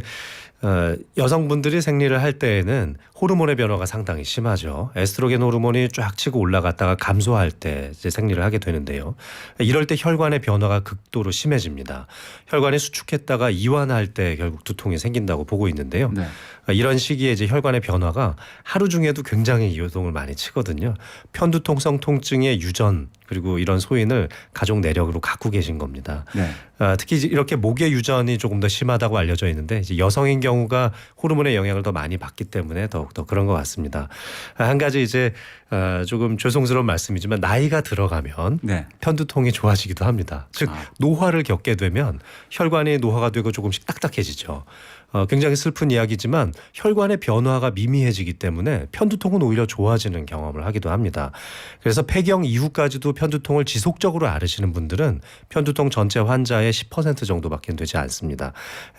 Speaker 5: 여성분들이 생리를 할 때에는 호르몬의 변화가 상당히 심하죠. 에스트로겐 호르몬이 쫙 치고 올라갔다가 감소할 때 이제 생리를 하게 되는데요. 이럴 때 혈관의 변화가 극도로 심해집니다. 혈관이 수축했다가 이완할 때 결국 두통이 생긴다고 보고 있는데요.
Speaker 1: 네.
Speaker 5: 이런 시기에 이제 혈관의 변화가 하루 중에도 굉장히 요동을 많이 치거든요. 편두통성 통증의 유전 그리고 이런 소인을 가족 내력으로 갖고 계신 겁니다.
Speaker 1: 네.
Speaker 5: 특히 이렇게 목의 유전이 조금 더 심하다고 알려져 있는데 이제 여성인 경우가 호르몬의 영향을 더 많이 받기 때문에 더욱더 그런 것 같습니다. 한 가지 이제 조금 죄송스러운 말씀이지만 나이가 들어가면
Speaker 1: 네.
Speaker 5: 편두통이 좋아지기도 합니다. 즉 노화를 겪게 되면 혈관이 노화가 되고 조금씩 딱딱해지죠. 굉장히 슬픈 이야기지만 혈관의 변화가 미미해지기 때문에 편두통은 오히려 좋아지는 경험을 하기도 합니다. 그래서 폐경 이후까지도 편두통을 지속적으로 앓으시는 분들은 편두통 전체 환자의 10% 정도밖에 되지 않습니다.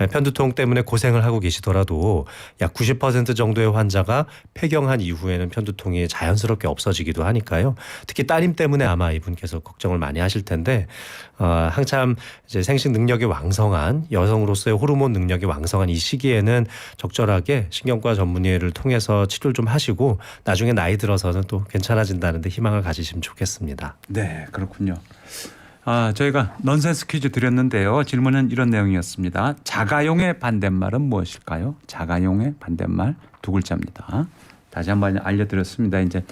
Speaker 5: 편두통 때문에 고생을 하고 계시더라도 약 90% 정도의 환자가 폐경한 이후에는 편두통이 자연스럽게 없어지기도 하니까요. 특히 따님 때문에 아마 이분께서 걱정을 많이 하실 텐데 한참 이제 생식 능력이 왕성한 여성으로서의 호르몬 능력이 왕성한 이 시기에는 적절하게 신경과 전문의를 통해서 치료를 좀 하시고 나중에 나이 들어서는 또 괜찮아진다는 데 희망을 가지시면 좋겠습니다.
Speaker 1: 네, 그렇군요. 저희가 넌센스 퀴즈 드렸는데요. 질문은 이런 내용이었습니다. 자가용의 반대말은 무엇일까요? 자가용의 반대말 두 글자입니다. 다시 한번 알려드렸습니다. 이제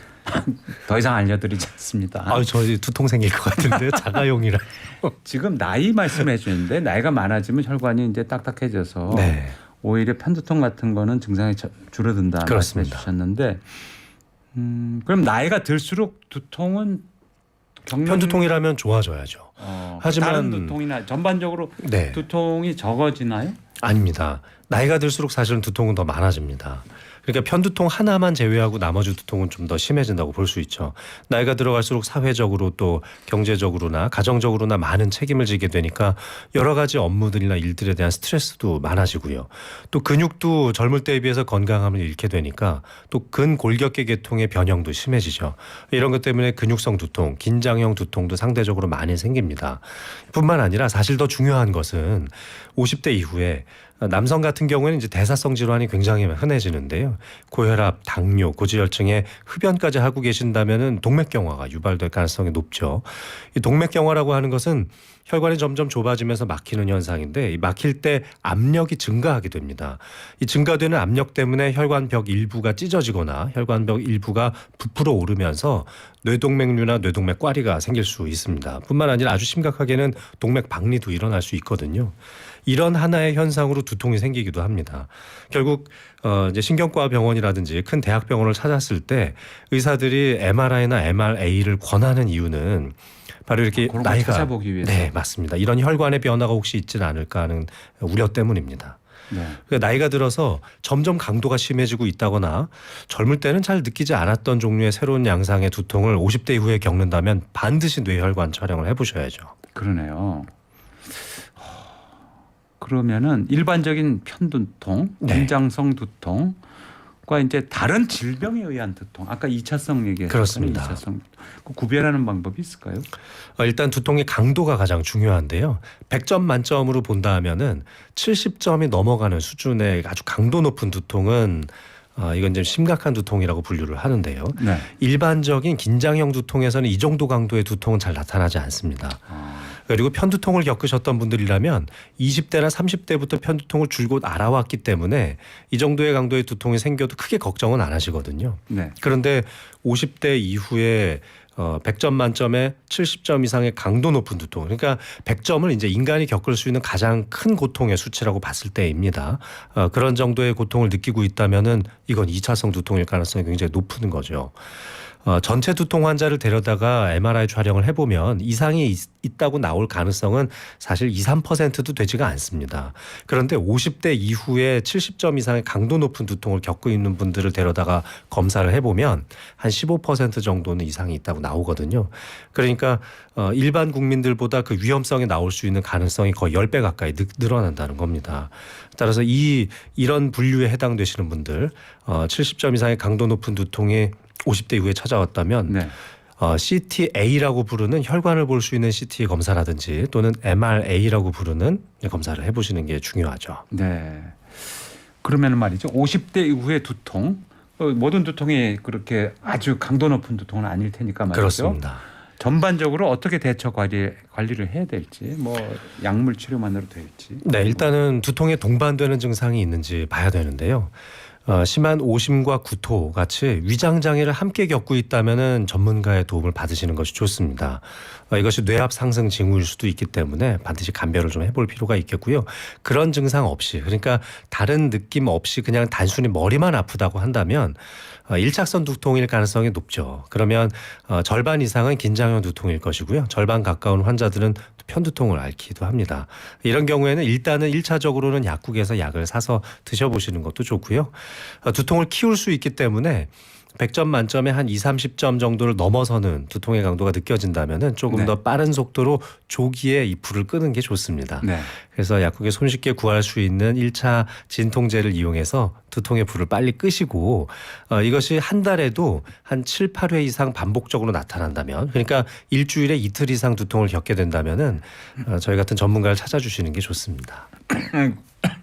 Speaker 1: 더 이상 알려드리지 않습니다.
Speaker 5: 저 두통 생길 것 같은데 자가용이라.
Speaker 1: 지금 나이 말씀해 주는데 나이가 많아지면 혈관이 이제 딱딱해져서
Speaker 5: 네.
Speaker 1: 오히려 편두통 같은 거는 증상이 줄어든다 말씀해 주셨는데 그럼 나이가 들수록 두통은
Speaker 5: 편두통이라면 좋아져야죠. 하지만
Speaker 1: 다른 두통이나 전반적으로
Speaker 5: 네.
Speaker 1: 두통이 적어지나요?
Speaker 5: 아닙니다. 나이가 들수록 사실은 두통은 더 많아집니다. 그러니까 편두통 하나만 제외하고 나머지 두통은 좀 더 심해진다고 볼 수 있죠. 나이가 들어갈수록 사회적으로 또 경제적으로나 가정적으로나 많은 책임을 지게 되니까 여러 가지 업무들이나 일들에 대한 스트레스도 많아지고요. 또 근육도 젊을 때에 비해서 건강함을 잃게 되니까 또 근골격계 계통의 변형도 심해지죠. 이런 것 때문에 근육성 두통, 긴장형 두통도 상대적으로 많이 생깁니다. 뿐만 아니라 사실 더 중요한 것은 50대 이후에 남성 같은 경우에는 이제 대사성 질환이 굉장히 흔해지는데요. 고혈압, 당뇨, 고지혈증에 흡연까지 하고 계신다면은 동맥경화가 유발될 가능성이 높죠. 이 동맥경화라고 하는 것은 혈관이 점점 좁아지면서 막히는 현상인데 이 막힐 때 압력이 증가하게 됩니다. 이 증가되는 압력 때문에 혈관벽 일부가 찢어지거나 혈관벽 일부가 부풀어 오르면서 뇌동맥류나 뇌동맥과리가 생길 수 있습니다. 뿐만 아니라 아주 심각하게는 동맥 박리도 일어날 수 있거든요. 이런 하나의 현상으로 두통이 생기기도 합니다. 결국 이제 신경과 병원이라든지 큰 대학병원을 찾았을 때 의사들이 MRI나 MRA를 권하는 이유는 바로 이렇게
Speaker 1: 그런 거
Speaker 5: 나이가
Speaker 1: 찾아보기 위해서.
Speaker 5: 네, 맞습니다. 이런 혈관의 변화가 혹시 있지는 않을까 하는 우려 때문입니다.
Speaker 1: 네.
Speaker 5: 그러니까 나이가 들어서 점점 강도가 심해지고 있다거나 젊을 때는 잘 느끼지 않았던 종류의 새로운 양상의 두통을 50대 이후에 겪는다면 반드시 뇌혈관 촬영을 해보셔야죠.
Speaker 1: 그러네요. 그러면은 일반적인 편두통,
Speaker 5: 네.
Speaker 1: 긴장성 두통과 이제 다른 질병에 의한 두통, 아까 2차성 얘기했잖아요.
Speaker 5: 그렇습니다.
Speaker 1: 2차성 그 구별하는 방법이 있을까요?
Speaker 5: 일단 두통의 강도가 가장 중요한데요. 100점 만점으로 본다 하면은 70점이 넘어가는 수준의 아주 강도 높은 두통은 이건 좀 심각한 두통이라고 분류를 하는데요.
Speaker 1: 네.
Speaker 5: 일반적인 긴장형 두통에서는 이 정도 강도의 두통은 잘 나타나지 않습니다. 그리고 편두통을 겪으셨던 분들이라면 20대나 30대부터 편두통을 줄곧 알아왔기 때문에 이 정도의 강도의 두통이 생겨도 크게 걱정은 안 하시거든요.
Speaker 1: 네.
Speaker 5: 그런데 50대 이후에 100점 만점에 70점 이상의 강도 높은 두통. 그러니까 100점을 이제 인간이 겪을 수 있는 가장 큰 고통의 수치라고 봤을 때입니다. 그런 정도의 고통을 느끼고 있다면은 이건 2차성 두통일 가능성이 굉장히 높은 거죠. 전체 두통 환자를 데려다가 MRI 촬영을 해보면 이상이 있다고 나올 가능성은 사실 2, 3%도 되지가 않습니다. 그런데 50대 이후에 70점 이상의 강도 높은 두통을 겪고 있는 분들을 데려다가 검사를 해보면 한 15% 정도는 이상이 있다고 나오거든요. 그러니까 일반 국민들보다 그 위험성이 나올 수 있는 가능성이 거의 10배 가까이 늘어난다는 겁니다. 따라서 이런 분류에 해당되시는 분들 70점 이상의 강도 높은 두통이 50대 이후에 찾아왔다면
Speaker 1: 네.
Speaker 5: CTA라고 부르는 혈관을 볼 수 있는 CT 검사라든지 또는 MRA라고 부르는 검사를 해보시는 게 중요하죠.
Speaker 1: 네. 그러면 말이죠. 50대 이후의 두통, 모든 두통이 그렇게 아주 강도 높은 두통은 아닐 테니까 말이죠.
Speaker 5: 그렇습니다.
Speaker 1: 전반적으로 어떻게 대처 관리를 해야 될지, 뭐 약물 치료만으로 될지.
Speaker 5: 네, 일단은 두통에 동반되는 증상이 있는지 봐야 되는데요. 심한 오심과 구토 같이 위장 장애를 함께 겪고 있다면은 전문가의 도움을 받으시는 것이 좋습니다. 이것이 뇌압 상승 징후일 수도 있기 때문에 반드시 감별을 좀 해볼 필요가 있겠고요. 그런 증상 없이, 그러니까 다른 느낌 없이 그냥 단순히 머리만 아프다고 한다면 1차선 두통일 가능성이 높죠. 그러면 절반 이상은 긴장형 두통일 것이고요. 절반 가까운 환자들은 편두통을 앓기도 합니다. 이런 경우에는 일단은 1차적으로는 약국에서 약을 사서 드셔보시는 것도 좋고요. 두통을 키울 수 있기 때문에 100점 만점에 한 2, 30점 정도를 넘어서는 두통의 강도가 느껴진다면은 조금
Speaker 1: 네.
Speaker 5: 더 빠른 속도로 조기에 이 불을 끄는 게 좋습니다.
Speaker 1: 네.
Speaker 5: 그래서 약국에 손쉽게 구할 수 있는 1차 진통제를 이용해서 두통의 불을 빨리 끄시고 이것이 한 달에도 한 7, 8회 이상 반복적으로 나타난다면, 그러니까 일주일에 이틀 이상 두통을 겪게 된다면은 저희 같은 전문가를 찾아주시는 게 좋습니다.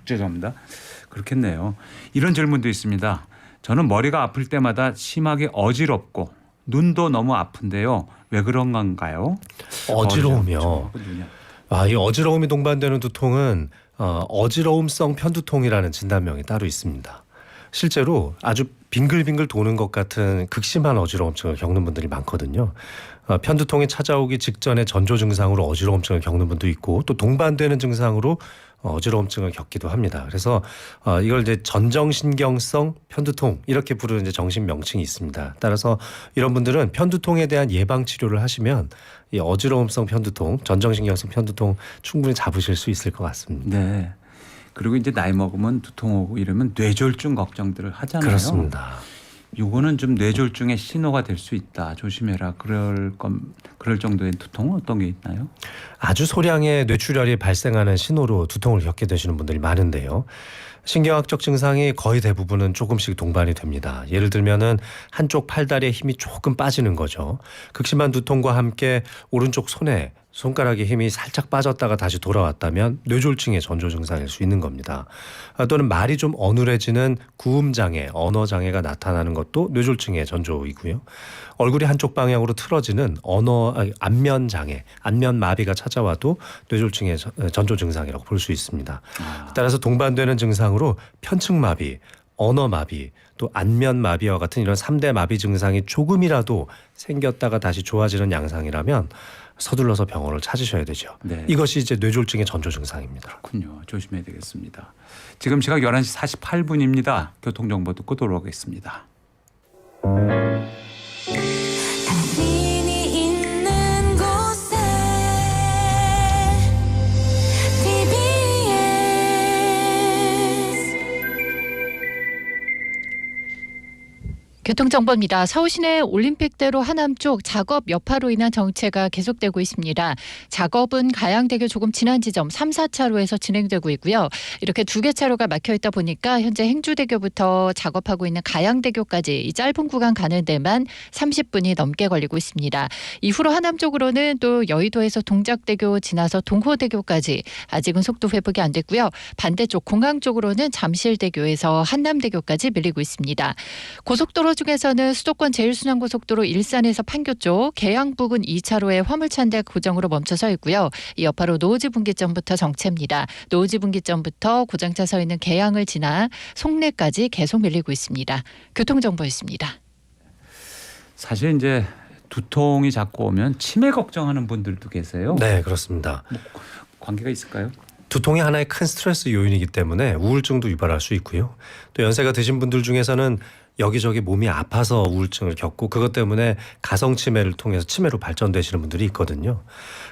Speaker 1: 죄송합니다. 그렇겠네요. 이런 질문도 있습니다. 저는 머리가 아플 때마다 심하게 어지럽고 눈도 너무 아픈데요. 왜 그런 건가요?
Speaker 5: 어지러우며 이 어지러움이 동반되는 두통은 어지러움성 편두통이라는 진단명이 따로 있습니다. 실제로 아주 빙글빙글 도는 것 같은 극심한 어지러움증을 겪는 분들이 많거든요. 편두통이 찾아오기 직전에 전조 증상으로 어지러움증을 겪는 분도 있고 또 동반되는 증상으로 어지러움증을 겪기도 합니다. 그래서 이걸 이제 전정신경성 편두통 이렇게 부르는 이제 정신 명칭이 있습니다. 따라서 이런 분들은 편두통에 대한 예방 치료를 하시면 이 어지러움성 편두통, 전정신경성 편두통 충분히 잡으실 수 있을 것 같습니다.
Speaker 1: 네. 그리고 이제 나이 먹으면 두통 오고 이러면 뇌졸중 걱정들을 하잖아요.
Speaker 5: 그렇습니다.
Speaker 1: 이거는 좀 뇌졸중의 신호가 될 수 있다. 조심해라. 그럴 정도의 두통은 어떤 게 있나요?
Speaker 5: 아주 소량의 뇌출혈이 발생하는 신호로 두통을 겪게 되시는 분들이 많은데요. 신경학적 증상이 거의 대부분은 조금씩 동반이 됩니다. 예를 들면은 한쪽 팔다리에 힘이 조금 빠지는 거죠. 극심한 두통과 함께 오른쪽 손가락에 힘이 살짝 빠졌다가 다시 돌아왔다면 뇌졸중의 전조 증상일 수 있는 겁니다. 또는 말이 좀 어눌해지는 구음장애, 언어장애가 나타나는 것도 뇌졸중의 전조이고요. 얼굴이 한쪽 방향으로 틀어지는 안면장애, 안면마비가 찾아와도 뇌졸중의 전조 증상이라고 볼 수 있습니다. 따라서 동반되는 증상으로 편측마비, 언어마비, 또 안면마비와 같은 이런 3대 마비 증상이 조금이라도 생겼다가 다시 좋아지는 양상이라면 서둘러서 병원을 찾으셔야 되죠.
Speaker 1: 네.
Speaker 5: 이것이 이제 뇌졸중의 전조 증상입니다.
Speaker 1: 그렇군요. 조심해야 되겠습니다. 지금 시각 11시 48분입니다. 교통정보 듣고 돌아오겠습니다.
Speaker 2: 당신이 있는 곳에 TBS
Speaker 8: 교통정보입니다. 서울 시내 올림픽대로 하남 쪽 작업 여파로 인한 정체가 계속되고 있습니다. 작업은 가양대교 조금 지난 지점 3, 4차로에서 진행되고 있고요. 이렇게 두 개 차로가 막혀 있다 보니까 현재 행주대교부터 작업하고 있는 가양대교까지 이 짧은 구간 가는 데만 30분이 넘게 걸리고 있습니다. 이후로 하남 쪽으로는 또 여의도에서 동작대교 지나서 동호대교까지 아직은 속도 회복이 안 됐고요. 반대쪽 공항 쪽으로는 잠실대교에서 한남대교까지 밀리고 있습니다. 고속도로 중에서는 수도권 제일순환고속도로 일산에서 판교 쪽 계양 부근 2차로에 화물차 한 대 고정으로 멈춰서 있고요. 이 여파로 노지 분기점부터 정체입니다. 노지 분기점부터 고장차 서 있는 계양을 지나 송내까지 계속 밀리고 있습니다. 교통정보였습니다.
Speaker 1: 사실 이제 두통이 자꾸 오면 치매 걱정하는 분들도 계세요.
Speaker 5: 네, 그렇습니다.
Speaker 1: 관계가 있을까요?
Speaker 5: 두통이 하나의 큰 스트레스 요인이기 때문에 우울증도 유발할 수 있고요. 또 연세가 드신 분들 중에서는 여기저기 몸이 아파서 우울증을 겪고 그것 때문에 가성치매를 통해서 치매로 발전되시는 분들이 있거든요.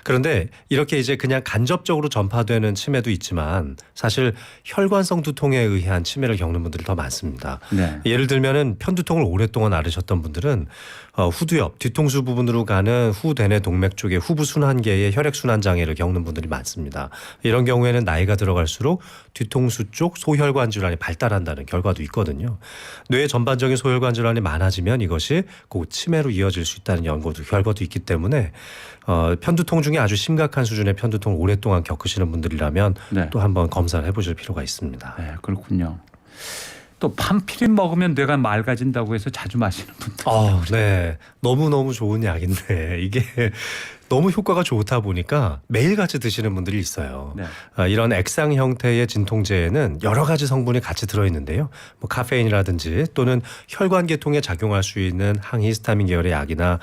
Speaker 5: 그런데 이렇게 이제 그냥 간접적으로 전파되는 치매도 있지만 사실 혈관성 두통에 의한 치매를 겪는 분들이 더 많습니다.
Speaker 1: 네.
Speaker 5: 예를 들면은 편두통을 오랫동안 앓으셨던 분들은 후두엽, 뒤통수 부분으로 가는 후대뇌 동맥 쪽의 후부 순환계의 혈액 순환 장애를 겪는 분들이 많습니다. 이런 경우에는 나이가 들어갈수록 뒤통수 쪽 소혈관 질환이 발달한다는 결과도 있거든요. 뇌 전반적인 소혈관 질환이 많아지면 이것이 곧 치매로 이어질 수 있다는 결과도 있기 때문에 편두통 중에 아주 심각한 수준의 편두통을 오랫동안 겪으시는 분들이라면
Speaker 1: 네.
Speaker 5: 또 한번 검사를 해보실 필요가 있습니다.
Speaker 1: 네, 그렇군요. 또 판피린 먹으면 뇌가 맑아진다고 해서 자주 마시는 분들.
Speaker 5: 네. 너무너무 좋은 약인데 이게 너무 효과가 좋다 보니까 매일같이 드시는 분들이 있어요.
Speaker 1: 네.
Speaker 5: 이런 액상 형태의 진통제에는 여러 가지 성분이 같이 들어있는데요. 뭐 카페인이라든지 또는 혈관 계통에 작용할 수 있는 항히스타민 계열의 약이나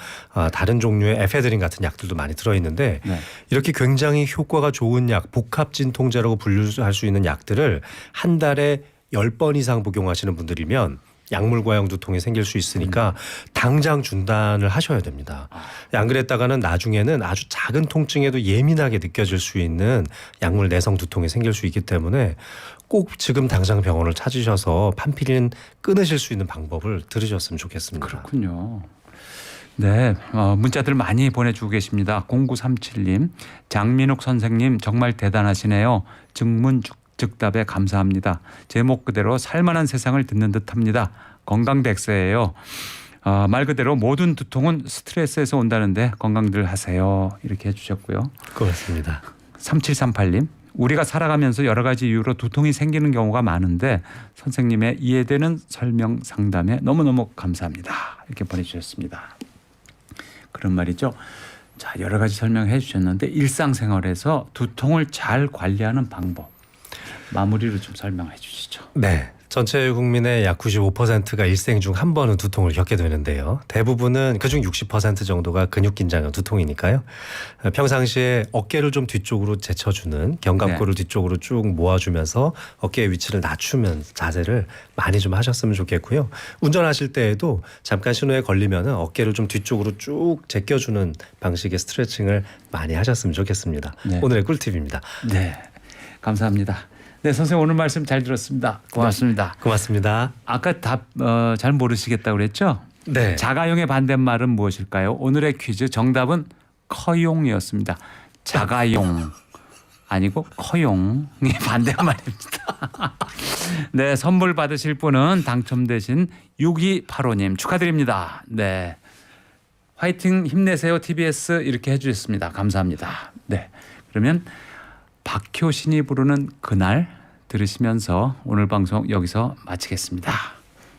Speaker 5: 다른 종류의 에페드린 같은 약들도 많이 들어있는데
Speaker 1: 네.
Speaker 5: 이렇게 굉장히 효과가 좋은 약, 복합 진통제라고 분류할 수 있는 약들을 한 달에 10번 이상 복용하시는 분들이면 약물 과형 두통이 생길 수 있으니까 당장 중단을 하셔야 됩니다. 안 그랬다가는 나중에는 아주 작은 통증에도 예민하게 느껴질 수 있는 약물 내성 두통이 생길 수 있기 때문에 꼭 지금 당장 병원을 찾으셔서 판피린 끊으실 수 있는 방법을 들으셨으면 좋겠습니다.
Speaker 1: 그렇군요. 네, 문자들 많이 보내주고 계십니다. 0937님, 장민욱 선생님 정말 대단하시네요. 즉답에 감사합니다. 제목 그대로 살만한 세상을 듣는 듯합니다. 건강백세예요. 말 그대로 모든 두통은 스트레스에서 온다는데 건강들 하세요. 이렇게 해주셨고요.
Speaker 5: 고맙습니다.
Speaker 1: 3738님. 우리가 살아가면서 여러 가지 이유로 두통이 생기는 경우가 많은데 선생님의 이해되는 설명 상담에 너무너무 감사합니다. 이렇게 보내주셨습니다. 그런 말이죠. 자, 여러 가지 설명해 주셨는데 일상생활에서 두통을 잘 관리하는 방법 마무리로 좀 설명해 주시죠.
Speaker 5: 네. 전체 국민의 약 95%가 일생 중 한 번은 두통을 겪게 되는데요. 대부분은 그중 60% 정도가 근육 긴장형 두통이니까요. 평상시에 어깨를 좀 뒤쪽으로 제쳐주는 견갑골을 뒤쪽으로 쭉 모아주면서 어깨의 위치를 낮추면 자세를 많이 좀 하셨으면 좋겠고요. 운전하실 때에도 잠깐 신호에 걸리면 어깨를 좀 뒤쪽으로 쭉 제껴주는 방식의 스트레칭을 많이 하셨으면 좋겠습니다.
Speaker 1: 네.
Speaker 5: 오늘의 꿀팁입니다.
Speaker 1: 네, 감사합니다. 네, 선생님 오늘 말씀 잘 들었습니다. 고맙습니다.
Speaker 5: 고맙습니다.
Speaker 1: 아까 답 잘 모르시겠다고 그랬죠?
Speaker 5: 네.
Speaker 1: 자가용의 반대말은 무엇일까요? 오늘의 퀴즈 정답은 커용이었습니다. 자가용 아니고 커용이 반대말입니다. 네, 선물 받으실 분은 당첨되신 6285님 축하드립니다. 네, 화이팅 힘내세요 TBS 이렇게 해주셨습니다. 감사합니다. 네, 그러면 박효신이 부르는 그날 들으시면서 오늘 방송 여기서 마치겠습니다.